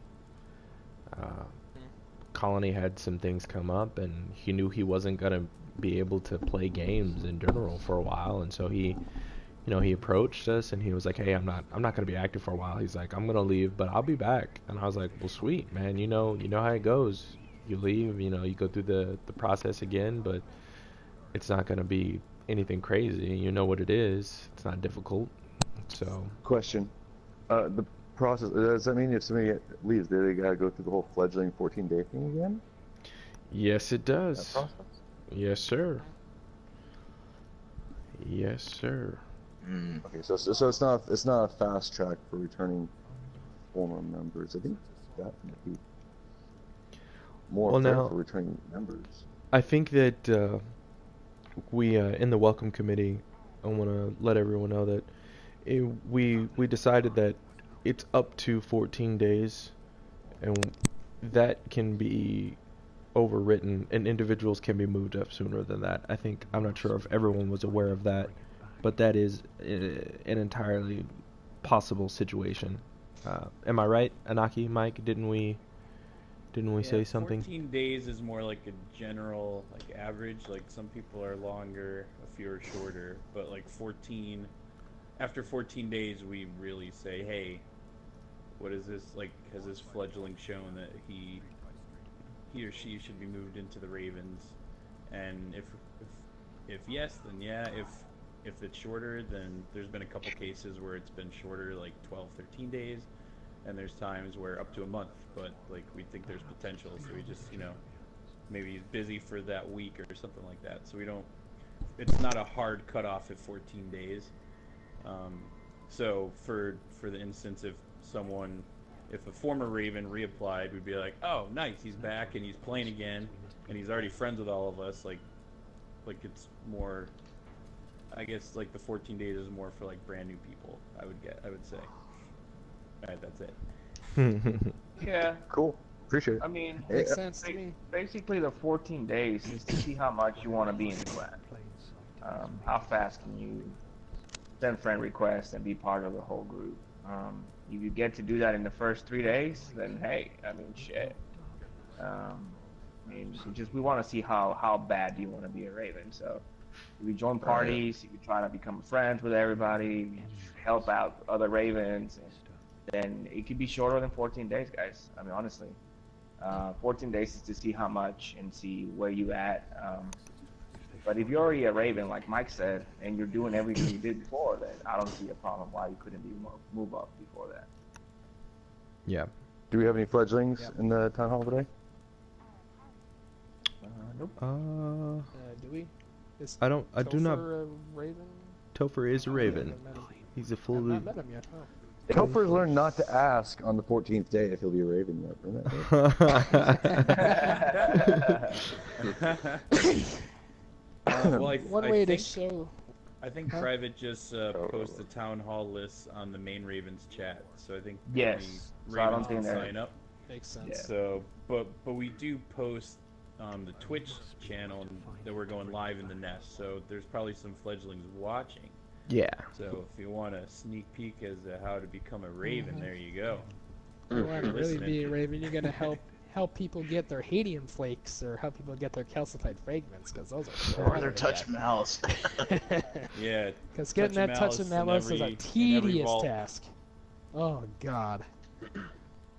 Speaker 2: Colony had some things come up, and he knew he wasn't going to be able to play games in general for a while, and so he approached us, and he was like, "Hey, I'm not going to be active for a while." He's like, "I'm going to leave, but I'll be back." And I was like, "Well, sweet, man. You know how it goes. You leave, you go through the process again, but it's not going to be anything crazy. You know what it is. It's not difficult." So,
Speaker 6: question. The process, does that mean if somebody leaves, they gotta go through the whole fledgling 14-day thing again?
Speaker 2: yes, it does.
Speaker 6: That process?
Speaker 2: Yes, sir. Yes, sir.
Speaker 6: Okay, so it's not a fast track for returning former members. I think that might be. more
Speaker 2: Well,
Speaker 6: fair
Speaker 2: now-
Speaker 6: for returning members.
Speaker 2: I think that we in the welcome committee, I want to let everyone know that we decided that it's up to 14 days, and that can be overwritten, and individuals can be moved up sooner than that. I'm not sure if everyone was aware of that, but that is an entirely possible situation. Am I right, Anaki, Mike? Didn't we say something?
Speaker 1: 14 days is more like a general like average. Like some people are longer, a few are shorter, but like 14. After 14 days, we really say, hey, what is this? Like, has this fledgling shown that he or she should be moved into the Ravens? And if yes, then yeah. If it's shorter, then there's been a couple cases where it's been shorter, like 12, 13 days, and there's times where up to a month. But like we think there's potential, so we just maybe he's busy for that week or something like that. So we don't. It's not a hard cutoff at 14 days. So for the instance, if a former Raven reapplied, we'd be like, oh, nice, he's back and he's playing again, and he's already friends with all of us. Like it's more. I guess like the 14 days is more for like brand new people. I would say. All right, that's it.
Speaker 3: Yeah.
Speaker 6: Cool. Appreciate it.
Speaker 3: I mean,
Speaker 4: Makes sense to me.
Speaker 3: basically the 14 days is to see how much you want to be in the clan. How fast can you send friend requests and be part of the whole group? If you get to do that in the first 3 days, then hey, I mean, shit. We want to see how bad you want to be a Raven. So if you join parties, if you try to become friends with everybody, you help out other Ravens, then it could be shorter than 14 days, guys. I mean, honestly. 14 days is to see how much and see where you at. But if you're already a Raven, like Mike said, and you're doing everything you did before, then I don't see a problem why you couldn't move up before that.
Speaker 2: Yeah.
Speaker 6: Do we have any fledglings in the town hall today?
Speaker 3: Nope.
Speaker 4: Do we?
Speaker 2: I do not.
Speaker 4: Tophr a Raven?
Speaker 2: Tophr is a Raven. He's a
Speaker 4: I've
Speaker 2: fully.
Speaker 4: not met him yet. Oh.
Speaker 6: Tophr's learned not to ask on the 14th day if he'll be a Raven yet.
Speaker 1: Well,
Speaker 4: One way to show.
Speaker 1: I think Private just posted town hall lists on the main Ravens chat, so I think
Speaker 3: Yes.
Speaker 1: the
Speaker 3: So I don't
Speaker 1: Ravens
Speaker 3: think
Speaker 1: can
Speaker 3: they're-
Speaker 1: sign up.
Speaker 4: Makes sense.
Speaker 3: Yeah.
Speaker 1: So, but we do post the Twitch channel that we're going live in the nest. So there's probably some fledglings watching.
Speaker 2: Yeah.
Speaker 1: So if you want a sneak peek as to how to become a Raven, there you go.
Speaker 4: If you want to really
Speaker 1: Listening.
Speaker 4: be a Raven, you're gonna help people get their Hadium flakes or help people get their calcified fragments, because those are
Speaker 5: Or their touch mouse.
Speaker 1: Yeah.
Speaker 4: Because getting that touch in that mouse is a tedious task. Oh God.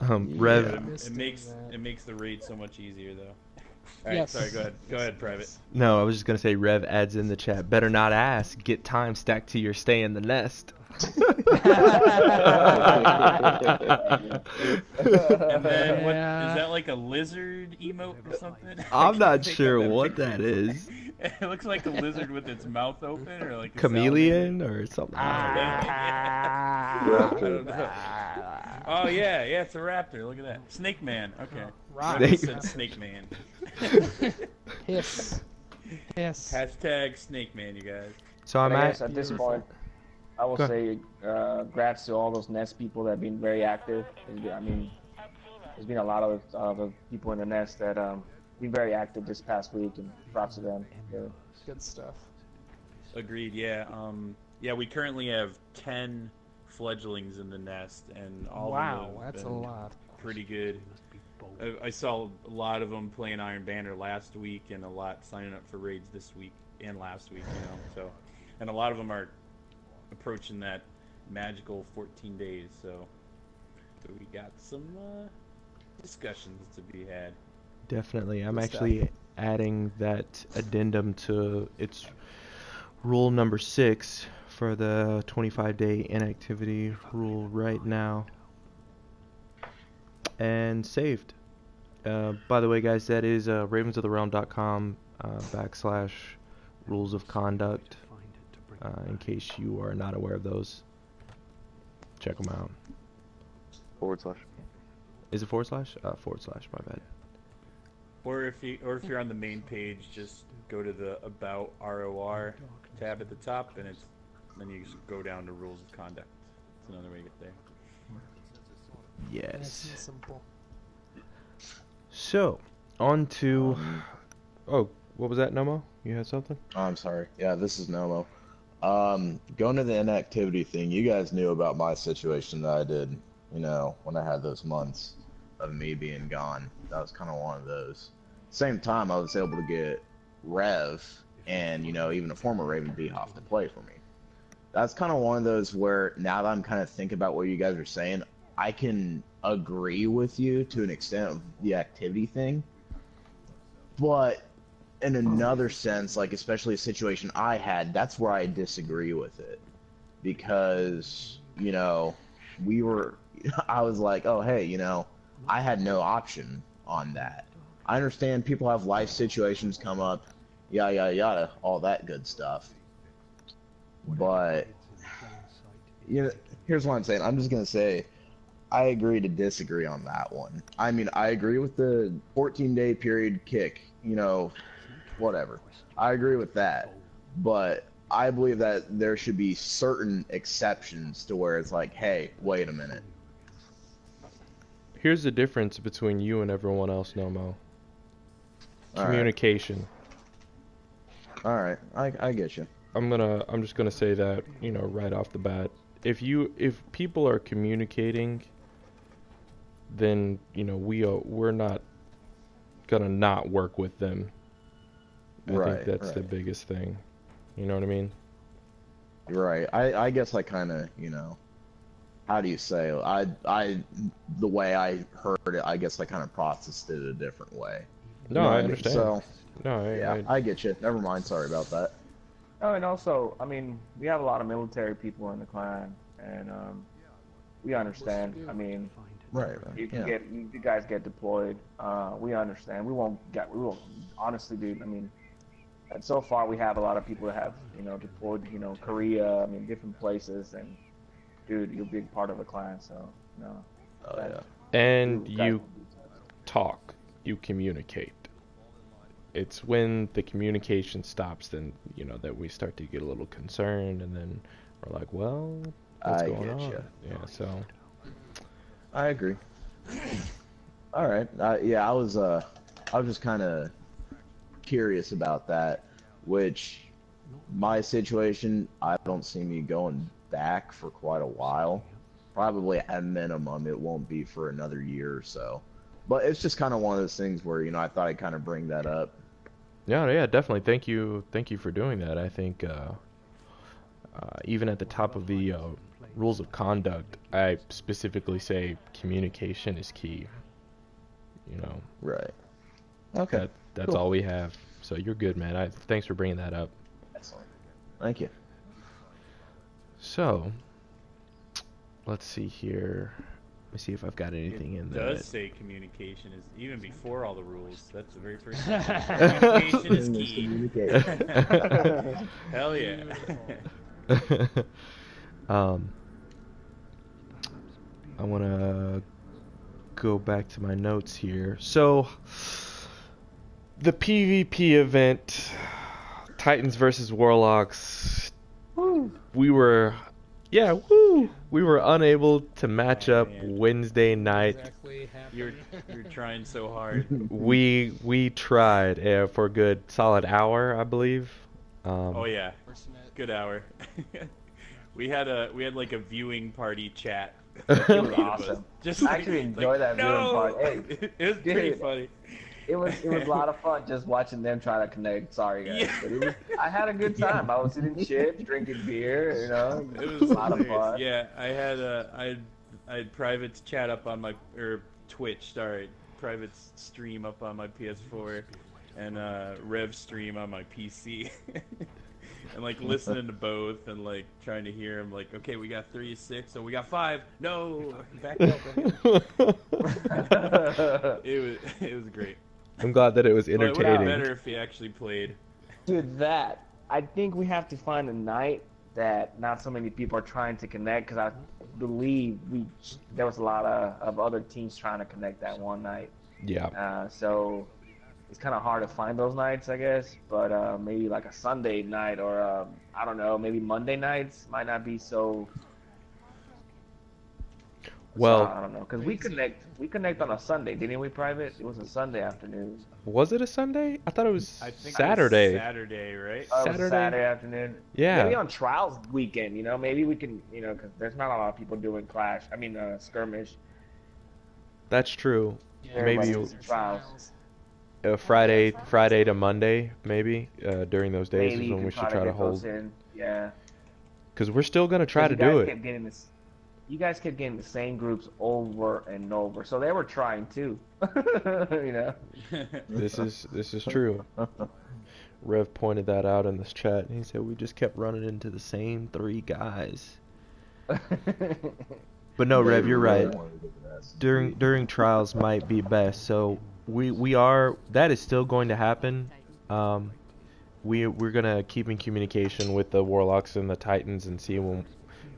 Speaker 2: Rev.
Speaker 1: It makes the raid so much easier though. All right,
Speaker 4: Yes.
Speaker 1: sorry. Go ahead, Private.
Speaker 2: No, I was just gonna say Rev adds in the chat. Better not ask. Get time stacked to your stay in the nest.
Speaker 1: And then what
Speaker 4: Yeah.
Speaker 1: is that, like a lizard emote or something?
Speaker 2: I'm not
Speaker 1: Take
Speaker 2: sure
Speaker 1: out
Speaker 2: what
Speaker 1: picture.
Speaker 2: that is.
Speaker 1: It looks like a lizard with its mouth open, or like a
Speaker 2: Chameleon or something.
Speaker 1: salamander. I don't know. Oh yeah, it's a raptor. Look at that. Snake Man. Okay.
Speaker 4: Rock.
Speaker 1: I said Snake Man.
Speaker 4: Hiss. Hiss.
Speaker 1: Hashtag Snake Man, you guys.
Speaker 2: So I'm
Speaker 3: I guess
Speaker 2: at.
Speaker 3: at this point, I will
Speaker 2: Go
Speaker 3: say congrats to all those Nest people that have been very active. I mean, there's been a lot of people in the Nest that been very active this past week, and props to them.
Speaker 4: Good stuff.
Speaker 1: Agreed. Yeah. Yeah. We currently have 10 fledglings in the nest, and all
Speaker 4: Wow,
Speaker 1: of them have
Speaker 4: that's a
Speaker 1: been
Speaker 4: lot.
Speaker 1: pretty good. I saw a lot of them playing Iron Banner last week, and a lot signing up for raids this week and last week. So, and a lot of them are approaching that magical 14 days. So we got some discussions to be had.
Speaker 2: Definitely. I'm
Speaker 4: Good
Speaker 2: actually adding that addendum to its rule number 6 for the 25-day inactivity rule right now. And saved. By the way, guys, that is ravensoftherealm.com / rules of conduct. In case you are not aware of those, check them out.
Speaker 6: /.
Speaker 2: Is it // // my bad.
Speaker 1: Or if you're on the main page, just go to the About ROR tab at the top, and then you just go down to Rules of Conduct. It's another way to get there.
Speaker 2: Yes.
Speaker 4: Nice and simple.
Speaker 2: So, on to... Oh, what was that, Nomo? You had something?
Speaker 5: Oh, I'm sorry. Yeah, this is Nomo. Going to the inactivity thing, you guys knew about my situation that I did, when I had those months of me being gone. That was kind of one of those. Same time, I was able to get Rev and, even a former Raven Beehoff to play for me. That's kind of one of those where, now that I'm kind of thinking about what you guys are saying, I can agree with you to an extent of the activity thing. But in another sense, like especially a situation I had, that's where I disagree with it. Because, I was like, oh, hey, I had no option on that. I understand people have life situations come up, yada, yada, yada, all that good stuff. But, here's what I'm saying. I'm just going to say, I agree to disagree on that one. I mean, I agree with the 14-day period kick, whatever. I agree with that. But I believe that there should be certain exceptions to where it's like, hey, wait a minute.
Speaker 2: Here's the difference between you and everyone else, Nomo. Communication.
Speaker 5: All right, I get you.
Speaker 2: I'm just gonna say that, right off the bat. If people are communicating, then we're not gonna not work with them. I think that's the biggest thing. You know what I mean?
Speaker 5: Right. I guess I kind of, how do you say? The way I heard it, I guess I kind of processed it a different way.
Speaker 2: No, I understand.
Speaker 5: So,
Speaker 2: no,
Speaker 5: I get you. Never mind. Sorry about that.
Speaker 3: Oh, and also, I mean, we have a lot of military people in the clan, and we understand. I mean,
Speaker 5: right.
Speaker 3: You guys get deployed. We understand. We won't. Honestly, dude. I mean, and so far we have a lot of people that have deployed. Korea. I mean, different places, and dude, you're a big part of the clan. So
Speaker 5: Oh yeah.
Speaker 2: And you talk. You communicate. It's when the communication stops, then that we start to get a little concerned, and then we're like, well, what's going on? Yeah, so
Speaker 5: I agree. All right. I was just kind of curious about that, which my situation, I don't see me going back for quite a while. Probably at minimum, it won't be for another year or so. But it's just kind of one of those things where, I thought I'd kind of bring that up.
Speaker 2: Yeah, definitely. Thank you for doing that. I think even at the top of the rules of conduct, I specifically say communication is key.
Speaker 5: Right. Okay.
Speaker 2: That's all we have. So you're good, man. Thanks for bringing that up.
Speaker 5: Excellent. Thank you.
Speaker 2: So, let's see here. Let me see if I've got anything in there.
Speaker 1: It does say communication is even before all the rules. That's the very first thing. Communication is key. Hell yeah.
Speaker 2: I want to go back to my notes here. So, the PvP event, Titans versus Warlocks.
Speaker 3: Woo.
Speaker 2: We were unable to match up Wednesday night.
Speaker 4: Exactly
Speaker 1: You're trying so hard.
Speaker 2: We tried for a good solid hour, I believe.
Speaker 1: Oh yeah, good hour. we had like a viewing party chat.
Speaker 3: It was awesome.
Speaker 1: Just
Speaker 3: I actually enjoyed that viewing party. Hey,
Speaker 1: it was pretty funny.
Speaker 3: It was a lot of fun just watching them try to connect. Sorry guys,
Speaker 1: Yeah.
Speaker 3: but I had a good time. I was eating chips, drinking beer.
Speaker 1: It was
Speaker 3: a lot of fun.
Speaker 1: Yeah, I had private chat up on my Twitch. Sorry, private stream up on my PS4, and Rev stream on my PC. And like listening to both and like trying to hear him like, okay, we got 3 to 6, so we got 5. No, back up. It was great.
Speaker 2: I'm glad that it was entertaining.
Speaker 1: Well, it would be better if he actually played.
Speaker 3: Dude, I think we have to find a night that not so many people are trying to connect, because I believe there was a lot of other teams trying to connect that one night.
Speaker 2: Yeah.
Speaker 3: So it's kind of hard to find those nights, I guess. But maybe like a Sunday night or I don't know, maybe Monday nights might not be so.
Speaker 2: Well,
Speaker 3: I don't know, because we connect on a Sunday, didn't we? Private? It was a Sunday afternoon.
Speaker 2: was it a Sunday? I thought it was
Speaker 1: I think
Speaker 2: Saturday.
Speaker 1: It was Saturday, right?
Speaker 3: Oh, it was
Speaker 2: Saturday?
Speaker 3: Saturday afternoon.
Speaker 2: Yeah.
Speaker 3: Maybe on trials weekend, you know, maybe we can, you know, because there's not a lot of people doing skirmish.
Speaker 2: That's true.
Speaker 4: Yeah,
Speaker 2: Maybe
Speaker 3: Everybody's in trials.
Speaker 2: Friday to Monday, maybe during those days
Speaker 3: Maybe
Speaker 2: is
Speaker 3: you
Speaker 2: when
Speaker 3: can
Speaker 2: we should try to
Speaker 3: get those
Speaker 2: hold.
Speaker 3: in. Yeah.
Speaker 2: Because we're still gonna try
Speaker 3: 'Cause
Speaker 2: to
Speaker 3: you
Speaker 2: do
Speaker 3: guys
Speaker 2: it.
Speaker 3: kept getting this. You guys kept getting the same groups over and over, so they were trying too. You know.
Speaker 2: This is true. Rev pointed that out in this chat, and he said we just kept running into the same 3 guys. But no, Rev, you're right. During trials might be best. So that is still going to happen. We're gonna keep in communication with the Warlocks and the Titans and see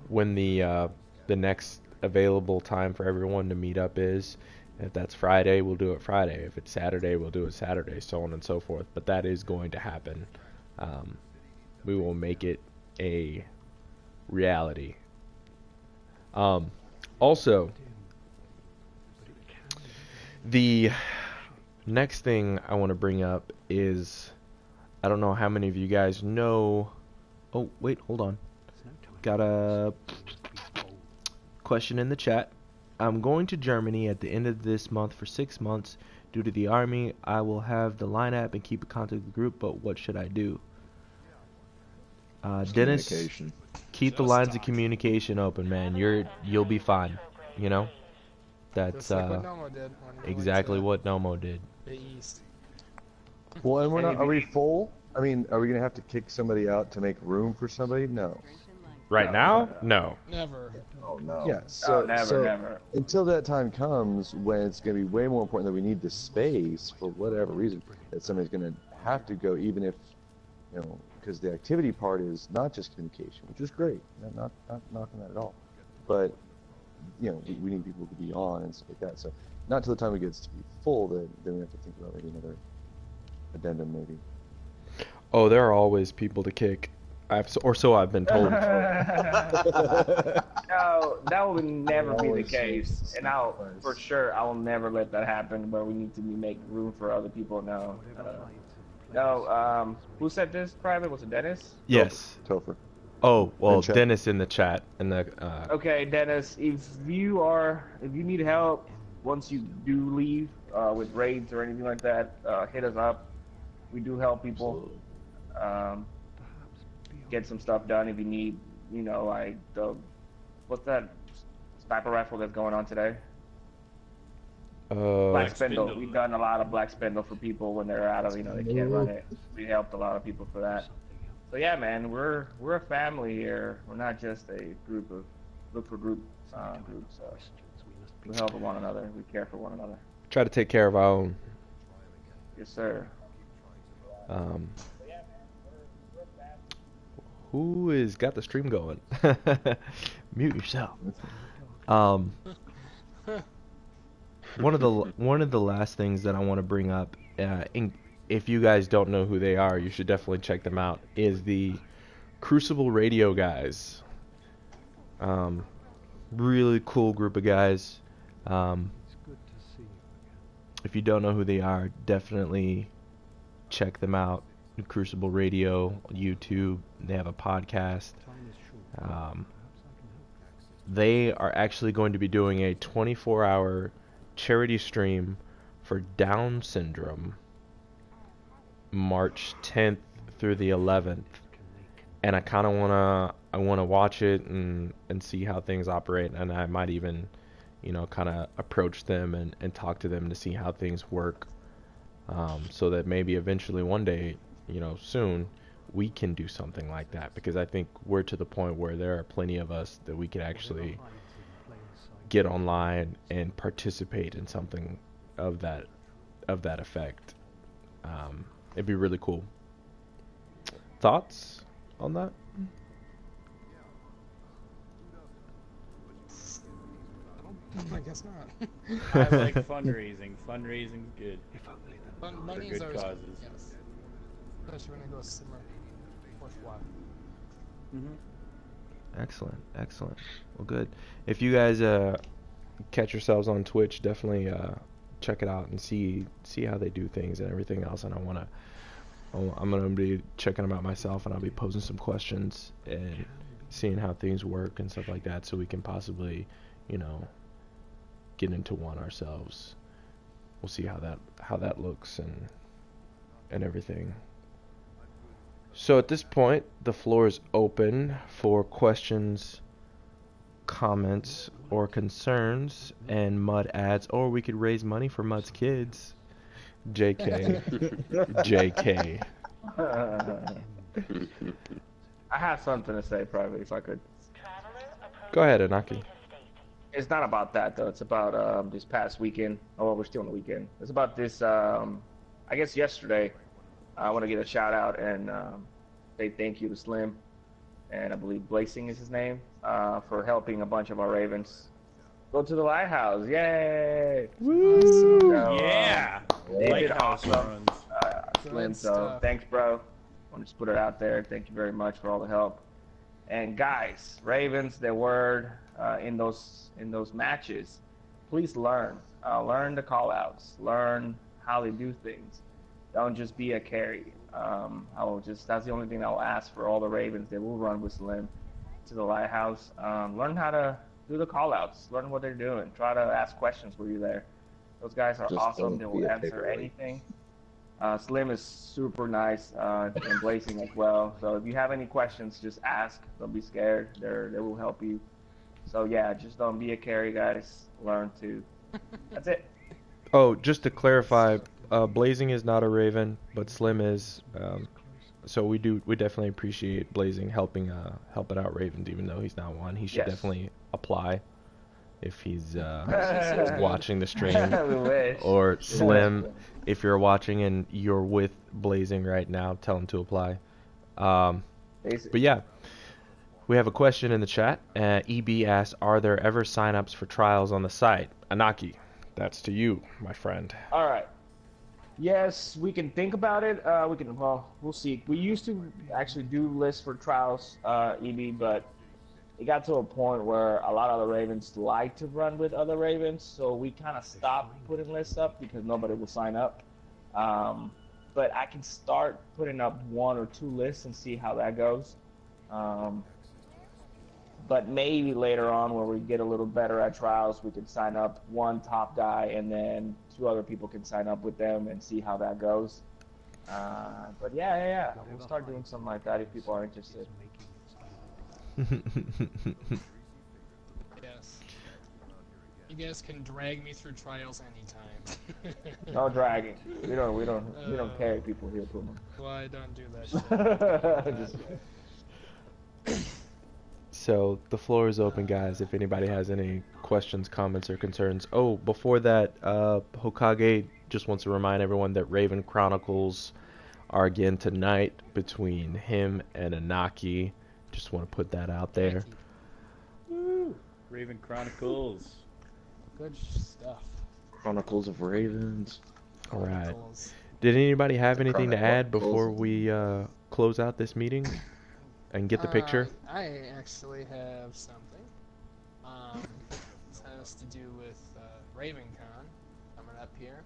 Speaker 2: when the next available time for everyone to meet up is. If that's Friday, we'll do it Friday. If it's Saturday, we'll do it Saturday, so on and so forth. But that is going to happen. We will make it a reality. Also, the next thing I want to bring up is, I don't know how many of you guys know. Oh, wait, hold on. Got a question in the chat. I'm going to Germany at the end of this month for 6 months. Due to the army, I will have the line app and keep in contact with the group, but what should I do? Dennis,
Speaker 5: Communication.
Speaker 2: keep the lines of communication open, man. You'll be fine. You know? That's
Speaker 4: Just like what Nomo did when he
Speaker 2: exactly
Speaker 4: went
Speaker 2: what Nomo did.
Speaker 4: to the East.
Speaker 6: Well, and are we full? I mean, are we gonna have to kick somebody out to make room for somebody? No.
Speaker 2: Right now? No.
Speaker 4: Never.
Speaker 5: Oh no.
Speaker 6: Yeah. So,
Speaker 3: Never.
Speaker 6: until that time comes when it's gonna be way more important that we need the space for whatever reason, that somebody's gonna have to go, even if, you know, because the activity part is not just communication, which is great. Not knocking that at all. But, you know, we need people to be on and stuff like that. So not till the time it gets to be full, then we have to think about maybe another addendum, maybe.
Speaker 2: Oh, there are always people to kick. Or so I've been told.
Speaker 3: No, that will never be the case, and I will never let that happen. Where we need to make room for other people. No. Who said this? Private, was it Dennis?
Speaker 2: Yes.
Speaker 6: Tophr.
Speaker 2: Oh, well,
Speaker 6: In chat.
Speaker 2: Dennis in the chat.
Speaker 3: Okay, Dennis, if you need help once you do leave with raids or anything like that, hit us up. We do help people get some stuff done if you need, you know, like what's that sniper rifle that's going on today? Black Spindle. We've done a lot of Black Spindle for people when they're out of, you know, they can't run it. We helped a lot of people for that. So yeah, man, we're a family here. We're not just a group of groups. So we help one another. We care for one another.
Speaker 2: Try to take care of our own.
Speaker 3: Yes, sir.
Speaker 2: Who has got the stream going? Mute yourself. One of the last things that I want to bring up, if you guys don't know who they are, you should definitely check them out, is the Crucible Radio guys. Really cool group of guys. If you don't know who they are, definitely check them out. Crucible Radio, YouTube. They have a podcast. They are actually going to be doing a 24-hour charity stream for Down syndrome, March 10th through the 11th. And I kind of wanna watch it and see how things operate, and I might even, you know, kind of approach them and talk to them to see how things work, so that maybe eventually one day, you know, soon, we can do something like that, because I think we're to the point where there are plenty of us that we could actually get online and participate in something of that effect. It'd be really cool. Thoughts on that?
Speaker 4: I guess not.
Speaker 1: I like fundraising. Fundraising's good.
Speaker 4: Money
Speaker 1: For
Speaker 4: is
Speaker 1: good
Speaker 4: always
Speaker 1: causes.
Speaker 4: Yes. Especially when it goes somewhere worthwhile.
Speaker 2: Excellent, excellent. Well, good. If you guys catch yourselves on Twitch, definitely check it out and see how they do things and everything else. And I'm gonna be checking them out myself, and I'll be posing some questions and seeing how things work and stuff like that, so we can possibly, get into one ourselves. We'll see how that looks and everything. So at this point, the floor is open for questions, comments, or concerns, and Mud adds, or we could raise money for Mud's kids. JK. JK.
Speaker 3: I have something to say privately, if I could.
Speaker 2: Go ahead, Anaki.
Speaker 3: It's not about that, though. It's about this past weekend. Oh, well, we're still on the weekend. It's about this, I guess yesterday. I want to get a shout out and say thank you to Slim, and I believe Blazing is his name, for helping a bunch of our Ravens go to the Lighthouse. Yay!
Speaker 2: Woo!
Speaker 3: So,
Speaker 1: Yeah!
Speaker 3: they did
Speaker 1: Lighthouse
Speaker 3: awesome.
Speaker 1: runs.
Speaker 3: Slim,
Speaker 4: Good
Speaker 3: so
Speaker 4: stuff.
Speaker 3: thanks, bro. I want to just put it out there. Thank you very much for all the help. And guys, Ravens, their word in those matches, please learn the call outs, learn how they do things. Don't just be a carry. That's the only thing I'll ask for all the Ravens that will run with Slim to the Lighthouse. Learn how to do the call outs, learn what they're doing. Try to ask questions while you're there. Those guys are
Speaker 5: Just
Speaker 3: awesome.
Speaker 5: don't
Speaker 3: They
Speaker 5: be
Speaker 3: will
Speaker 5: a
Speaker 3: answer
Speaker 5: paperweight.
Speaker 3: anything. Slim is super nice and Blazing as well. So if you have any questions, just ask. Don't be scared. They will help you. So yeah, just don't be a carry, guys. Learn to. That's it.
Speaker 2: Oh, just to clarify, Blazing is not a Raven, but Slim is. So we definitely appreciate Blazing helping out Ravens, even though he's not one. He should
Speaker 3: Yes.
Speaker 2: definitely apply if he's watching the stream.
Speaker 3: We wish.
Speaker 2: Or Slim, if you're watching and you're with Blazing right now, tell him to apply.
Speaker 3: Basically.
Speaker 2: But yeah, we have a question in the chat. EB asks, are there ever signups for trials on the site? Anaki, that's to you, my friend.
Speaker 3: All right. Yes, we can think about it. We'll see. We used to actually do lists for trials, EB, but it got to a point where a lot of the Ravens like to run with other Ravens, so we kind of stopped putting lists up because nobody will sign up. But I can start putting up 1 or 2 lists and see how that goes. But maybe later on, when we get a little better at trials, we can sign up 1 top guy and then 2 other people can sign up with them and see how that goes. But yeah. We'll start doing something like that if people are interested.
Speaker 4: Yes. You guys can drag me through trials anytime.
Speaker 3: No dragging. We don't carry people here, Puma.
Speaker 4: Well, I don't do that shit.
Speaker 3: Just-
Speaker 2: So the floor is open, guys. If anybody has any questions, comments, or concerns. Oh, before that, Hokage just wants to remind everyone that Raven Chronicles are again tonight between him and Anaki. Just want to put that out there.
Speaker 1: Woo! Raven Chronicles.
Speaker 4: Good stuff.
Speaker 5: Chronicles of Ravens.
Speaker 2: All right.
Speaker 4: Chronicles.
Speaker 2: Did anybody have anything to add
Speaker 5: Chronicles.
Speaker 2: before we close out this meeting and get the picture?
Speaker 4: I actually have something. This has to do with RavenCon coming up here.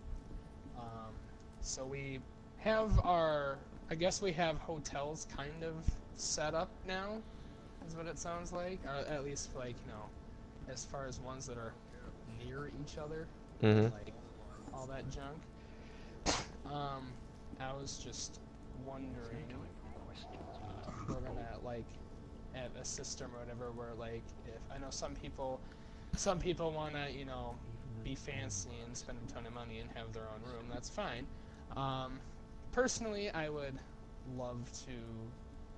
Speaker 4: So we have I guess we have hotels kind of set up now, is what it sounds like. Or at least, as far as ones that are near each other, like all that junk. I was just wondering, we're gonna at a system or whatever where if I know some people wanna be fancy and spend a ton of money and have their own room. That's fine. Personally, I would love to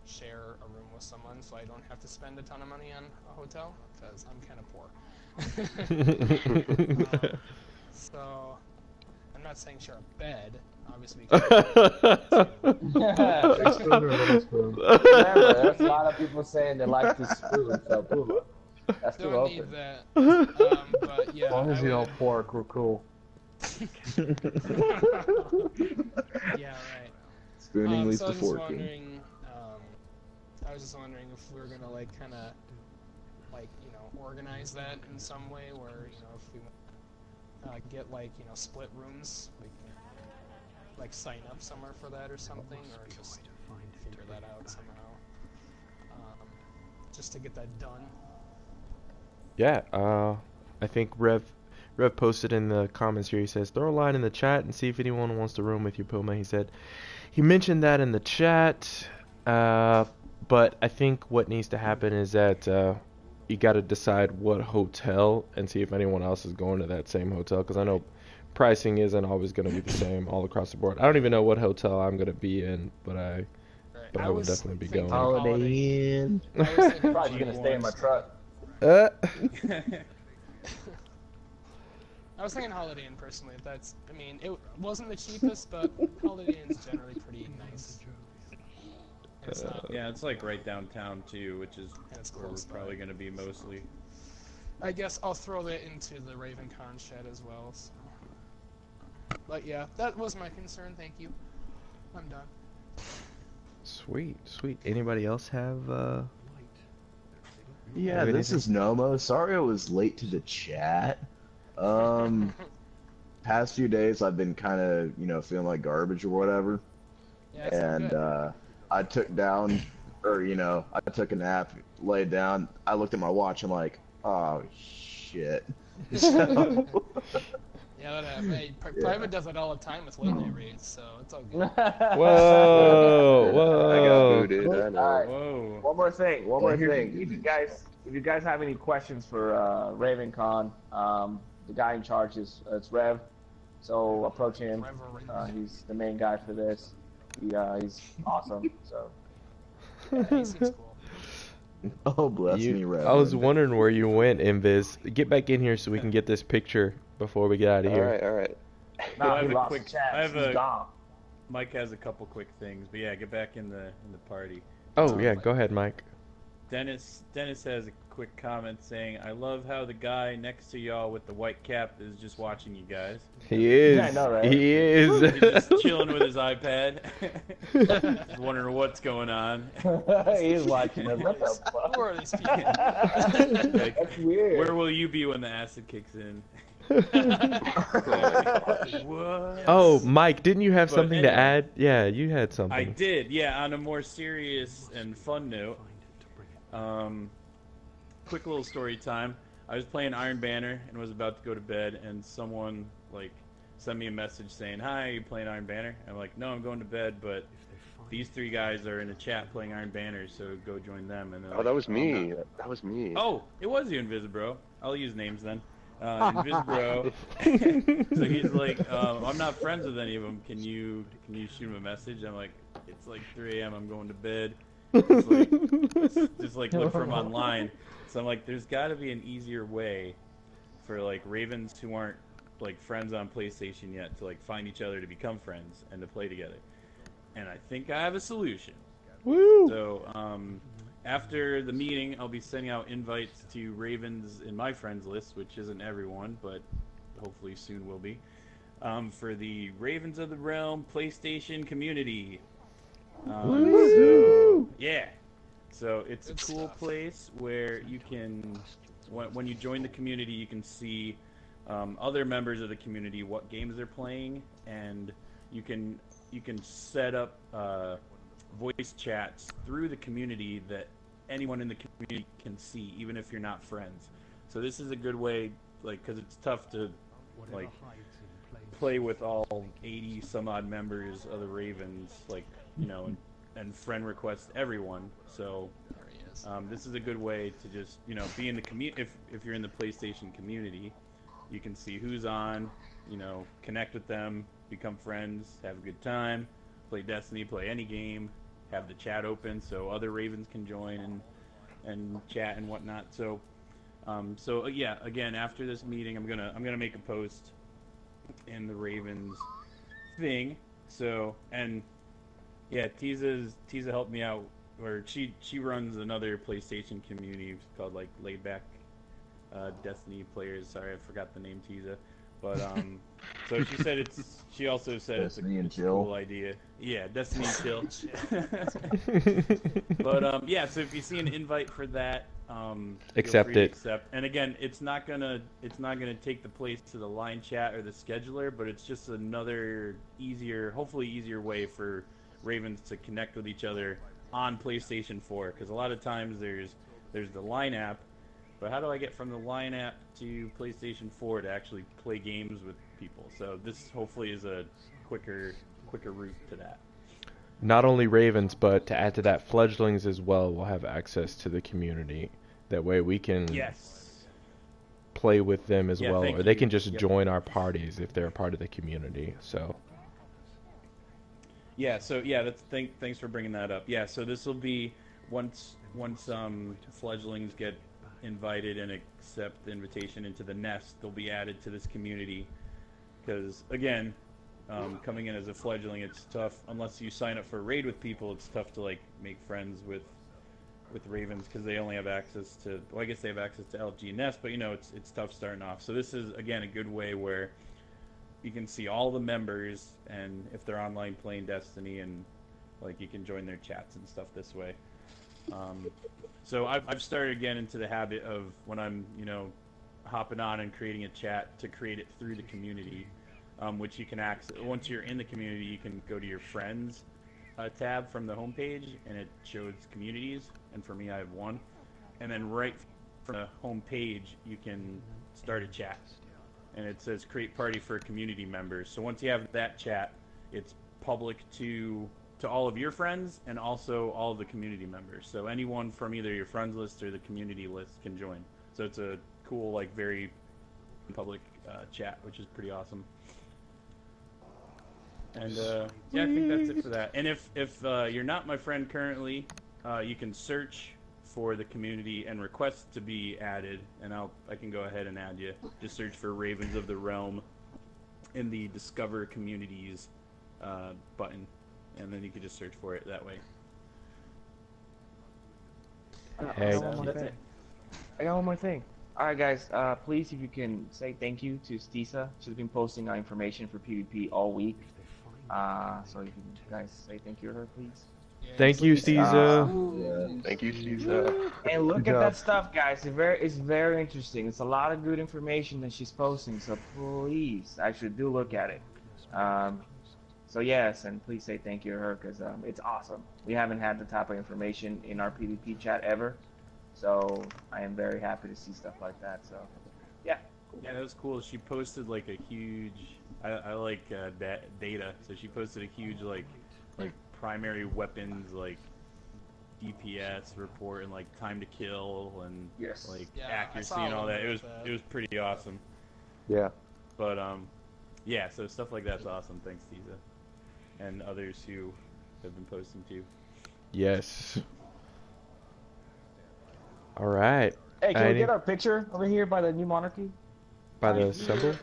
Speaker 4: share a room with someone so I don't have to spend a ton of money on a hotel because I'm kind of poor. So I'm not saying share a bed. Obviously, we
Speaker 3: Remember, there's a lot of people saying they like to spoon, so Puma. That's still
Speaker 4: Don't need
Speaker 3: open.
Speaker 4: that. But yeah.
Speaker 8: As long as
Speaker 4: I
Speaker 8: you
Speaker 4: would-
Speaker 8: don't pork, we're cool.
Speaker 4: Yeah, right.
Speaker 5: Spooning leads
Speaker 4: So
Speaker 5: to
Speaker 4: I was just
Speaker 5: forking.
Speaker 4: wondering, I was just wondering if we were gonna like kind of, like, you know, organize that in some way, where, you know, if we get like, you know, split rooms, we can like sign up somewhere for that or something, or just figure that out somehow, just to get that done.
Speaker 2: Yeah, I think Rev posted in the comments here. He says, throw a line in the chat and see if anyone wants to room with you, Puma. He said, he mentioned that in the chat, but I think what needs to happen is that you got to decide what hotel and see if anyone else is going to that same hotel, because I know pricing isn't always going to be the same all across the board. I don't even know what hotel I'm going to be in, but I would
Speaker 4: was
Speaker 2: definitely be
Speaker 4: thinking
Speaker 2: going.
Speaker 5: Holiday Inn.
Speaker 4: I was thinking
Speaker 3: Probably gonna stay in my truck.
Speaker 4: I was thinking Holiday Inn personally. That's, I mean, it wasn't the cheapest, but Holiday Inn's generally pretty nice. And it's not,
Speaker 1: Yeah, it's like right downtown too, which is
Speaker 4: and it's
Speaker 1: where we're
Speaker 4: close by.
Speaker 1: probably going to be mostly.
Speaker 4: I guess I'll throw that into the RavenCon chat as well. So. But yeah, that was my concern. Thank you. I'm done.
Speaker 2: Sweet. Anybody else have
Speaker 5: Yeah,
Speaker 2: Have
Speaker 5: this
Speaker 2: anything?
Speaker 5: is Nomo. Sorry I was late to the chat. Past few days I've been kind of, feeling like garbage or whatever.
Speaker 4: Yeah, it's all
Speaker 5: And
Speaker 4: good.
Speaker 5: I took down, I took a nap, laid down. I looked at my watch. I'm like, oh shit. So,
Speaker 4: Yeah, that happened. Hey, Private does it all the time with late night raids, so it's all good.
Speaker 2: Whoa.
Speaker 7: I got booted. I know.
Speaker 3: Alright.
Speaker 1: Whoa.
Speaker 3: One more thing.
Speaker 5: Well, here-
Speaker 3: If you guys have any questions for RavenCon, the guy in charge is it's Rev. So approach him.
Speaker 4: Reverend.
Speaker 3: He's the main guy for this. He's awesome. So
Speaker 4: Yeah, he seems cool.
Speaker 5: oh, bless me, Rev.
Speaker 2: I was wondering where you went, Invis. Get back in here so we can get this picture before we get out of
Speaker 7: All
Speaker 2: here.
Speaker 7: right, all right.
Speaker 3: now
Speaker 1: I
Speaker 3: he
Speaker 1: have a
Speaker 3: lost
Speaker 1: quick-
Speaker 3: the chance.
Speaker 1: I have
Speaker 3: He's
Speaker 1: a-
Speaker 3: gone.
Speaker 1: Mike has a couple quick things, but yeah, get back in the party.
Speaker 2: Oh, yeah, go ahead, Mike.
Speaker 1: Dennis has a quick comment saying, "I love how the guy next to y'all with the white cap is just watching you guys.
Speaker 2: He is.
Speaker 3: Yeah, I know, right?
Speaker 2: He is.
Speaker 1: He's just chilling with his iPad, just wondering what's going on.
Speaker 3: He's watching us. What the fuck?
Speaker 4: Who are these people?
Speaker 1: Like,
Speaker 3: That's weird.
Speaker 1: where will you be when the acid kicks in?" What?
Speaker 2: Oh, Mike, didn't you have
Speaker 1: But
Speaker 2: something to
Speaker 1: anyway.
Speaker 2: add? Yeah, you had something.
Speaker 1: I did, yeah. On a more serious and fun note, quick little story time. I was playing Iron Banner and was about to go to bed, and someone sent me a message saying, "Hi, are you playing Iron Banner?" I'm like, "No, I'm going to bed, but these three guys are in a chat playing Iron Banner, so go join them." And they're
Speaker 7: Oh,
Speaker 1: like,
Speaker 7: that was
Speaker 1: I'm
Speaker 7: me.
Speaker 1: not-
Speaker 7: That was me.
Speaker 1: Oh, it was you, INVISIBRO. I'll use names then. INVISIBRO. So he's like, "I'm not friends with any of them. Can you shoot him a message?" I'm like, "It's like 3 a.m. I'm going to bed." Just like look for him online. So I'm like, there's got to be an easier way for like Ravens who aren't like friends on PlayStation yet to like find each other to become friends and to play together. And I think I have a solution.
Speaker 2: Woo!
Speaker 1: So after the meeting, I'll be sending out invites to Ravens in my friends list, which isn't everyone, but hopefully soon will be, for the Ravens of the Realm PlayStation community. So, yeah. So it's a
Speaker 4: Good
Speaker 1: cool
Speaker 4: stuff.
Speaker 1: place where you can, when you join the community, you can see other members of the community, what games they're playing, and you can set up voice chats through the community that anyone in the community can see, even if you're not friends. So this is a good way, like, because it's tough to like play with all 80 some odd members of the Ravens, like, and friend request everyone. So
Speaker 4: There he is.
Speaker 1: this is a good way to just be in the community. If you're in the PlayStation community, you can see who's on, connect with them, become friends, have a good time, play Destiny, play any game, have the chat open so other Ravens can join and chat and whatnot. So yeah, again, after this meeting, I'm gonna make a post in the Ravens thing. So, and yeah, Msteeza helped me out or she runs another PlayStation community called like Laid Back Destiny Players. Sorry, I forgot the name, Msteeza. But so she said it's. She also said
Speaker 5: Destiny and
Speaker 1: it's a
Speaker 5: chill.
Speaker 1: cool idea. Yeah, Destiny and chill. But yeah, so if you see an invite for that,
Speaker 2: Accept
Speaker 1: feel free to
Speaker 2: it.
Speaker 1: accept. And again, it's not gonna take the place to the line chat or the scheduler, but it's just another easier, hopefully easier way for Ravens to connect with each other on PlayStation 4. Because a lot of times there's the line app, but how do I get from the line app to PlayStation 4 to actually play games with people? So this hopefully is a quicker route to that.
Speaker 2: Not only Ravens, but to add to that, fledglings as well will have access to the community. That way we can
Speaker 1: Yes.
Speaker 2: play with them as
Speaker 1: Yeah,
Speaker 2: well,
Speaker 1: thank
Speaker 2: or they
Speaker 1: you.
Speaker 2: can just
Speaker 1: Yep.
Speaker 2: join our parties if they're a part of the community. So
Speaker 1: Yeah, so yeah, thanks for bringing that up. Yeah, so this will be once fledglings get invited and accept the invitation into the nest, they'll be added to this community. Because again, coming in as a fledgling, it's tough unless you sign up for a raid with people. It's tough to like make friends with Ravens because they only have access to. Well, I guess they have access to LG Nest, but you know it's tough starting off. So this is again a good way where you can see all the members, and if they're online playing Destiny, and like you can join their chats and stuff this way. So I've started again into the habit of when I'm hopping on and creating a chat to create it through the community, which you can access. Once you're in the community, you can go to your friends tab from the homepage, and it shows communities. And for me, I have one. And then right from the homepage, you can start a chat. And it says create party for community members. So once you have that chat, it's public to all of your friends and also all of the community members. So anyone from either your friends list or the community list can join. So it's a cool, like very public chat, which is pretty awesome. And yeah, I think that's it for that. And if you're not my friend currently, you can search for the community and request to be added, and I can go ahead and add you. Just search for Ravens of the Realm in the Discover Communities button, and then you can just search for it that way.
Speaker 2: Hey.
Speaker 3: I got one more thing. All right, guys. Please, if you can say thank you to Msteeza. She's been posting our information for PvP all week. So if you guys say thank you to her, please.
Speaker 2: thank you,
Speaker 3: Please,
Speaker 2: Msteeza.
Speaker 7: Thank you, Msteeza.
Speaker 3: And look
Speaker 6: Good
Speaker 3: at that
Speaker 6: job.
Speaker 3: stuff, guys. It's very interesting. It's a lot of good information that she's posting. So please, actually do look at it. So yes, and please say thank you to her because it's awesome. We haven't had the type of information in our PvP chat ever. So I am very happy to see stuff like that. So yeah.
Speaker 1: Yeah, that was cool. She posted like a huge. I like data, so she posted a huge like primary weapons like DPS report and like time to kill and
Speaker 3: Yes.
Speaker 1: like
Speaker 4: Yeah, I
Speaker 1: accuracy
Speaker 4: saw
Speaker 1: and all
Speaker 4: one
Speaker 1: that.
Speaker 4: with
Speaker 1: It was pretty awesome.
Speaker 6: Yeah.
Speaker 1: But yeah, so stuff like that's awesome. Thanks, Msteeza, and others who have been posting too.
Speaker 2: Yes. All right.
Speaker 3: Hey, can we
Speaker 2: Any-
Speaker 3: get our picture over here by the new monarchy?
Speaker 2: By the symbol,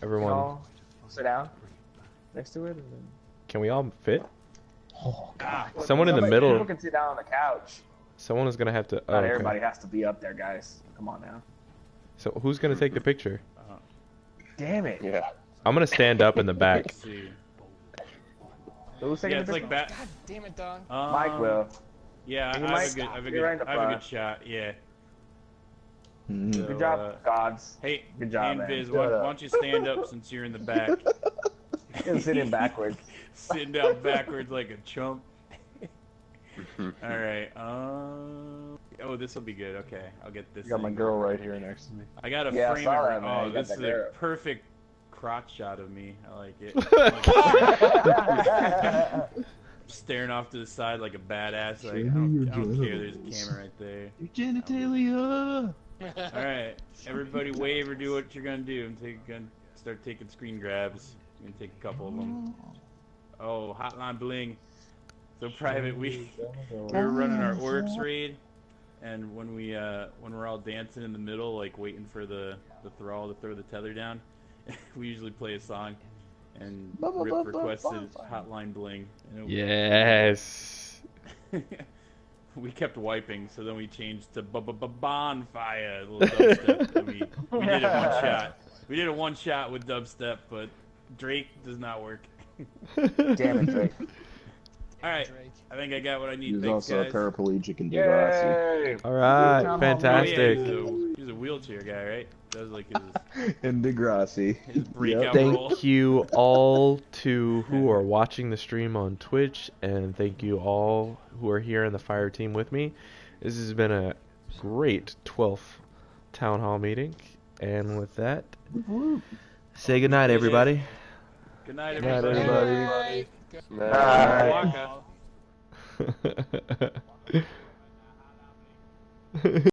Speaker 2: everyone,
Speaker 3: All sit down next to it. And then...
Speaker 2: can we all fit?
Speaker 3: Oh God!
Speaker 2: Someone in the
Speaker 3: Somebody-
Speaker 2: middle.
Speaker 3: People can sit down on the couch.
Speaker 2: Someone is gonna have to. Oh,
Speaker 3: Not
Speaker 2: okay.
Speaker 3: everybody has to be up there, guys. Come on now.
Speaker 2: So who's gonna take the picture?
Speaker 3: Damn it!
Speaker 7: Yeah.
Speaker 2: I'm gonna stand up in the back.
Speaker 1: Let's see.
Speaker 3: Who's taking
Speaker 1: Yeah,
Speaker 3: the
Speaker 1: it's like
Speaker 3: picture?
Speaker 4: God damn it, dog.
Speaker 3: Mike will.
Speaker 1: Yeah,
Speaker 3: You
Speaker 1: I
Speaker 3: might
Speaker 1: have a good, I have a
Speaker 3: you're
Speaker 1: good,
Speaker 3: right in the
Speaker 1: I have a good
Speaker 3: front.
Speaker 1: shot. Yeah.
Speaker 5: Mhm.
Speaker 1: So,
Speaker 3: Good job, gods.
Speaker 1: Hey,
Speaker 3: Good job, man.
Speaker 1: Invis, why don't you stand up since you're in the back?
Speaker 3: You're sitting backwards.
Speaker 1: Sitting down backwards like a chump. All right. Oh, this will be good. Okay, I'll get this.
Speaker 6: You got my
Speaker 1: thing.
Speaker 6: girl right here next to me.
Speaker 1: I got to
Speaker 3: Yeah, I
Speaker 1: frame
Speaker 3: saw
Speaker 1: it.
Speaker 3: that, man.
Speaker 1: Oh,
Speaker 3: You got
Speaker 1: this is
Speaker 3: that
Speaker 1: a
Speaker 3: girl.
Speaker 1: perfect crotch shot of me. I like it. Staring off to the side like a badass. Like I don't care. There's a camera right there.
Speaker 5: Your genitalia.
Speaker 1: All right, everybody, wave or do what you're gonna do. I'm start taking screen grabs. I'm gonna take a couple of them. Oh, Hotline Bling. So private, we were running our Oryx raid, and when we're all dancing in the middle, like waiting for the thrall to throw the tether down, we usually play a song. And Rip requested Hotline Bling. And
Speaker 2: Yes.
Speaker 1: we kept wiping, so then we changed to bonfire, a little dubstep, and we did it one shot. We did it one shot with dubstep, but Drake does not work.
Speaker 3: Damn it, Drake.
Speaker 1: All right,
Speaker 4: Drake.
Speaker 1: I think I got what I need.
Speaker 5: He was
Speaker 1: Thanks,
Speaker 5: also
Speaker 1: guys.
Speaker 5: a paraplegic in Degrassi.
Speaker 3: Yay!
Speaker 2: All right,
Speaker 3: Town hall
Speaker 2: fantastic.
Speaker 1: Oh, yeah, he was a wheelchair guy, right? That was like his
Speaker 5: In Degrassi.
Speaker 1: breakout
Speaker 5: Yep.
Speaker 1: role.
Speaker 2: Thank you all to who are watching the stream on Twitch, and thank you all who are here in the fire team with me. This has been a great 12th town hall meeting, and with that, say goodnight, everybody.
Speaker 1: Good night,
Speaker 6: Good night,
Speaker 1: everybody.
Speaker 6: everybody.
Speaker 1: Waka.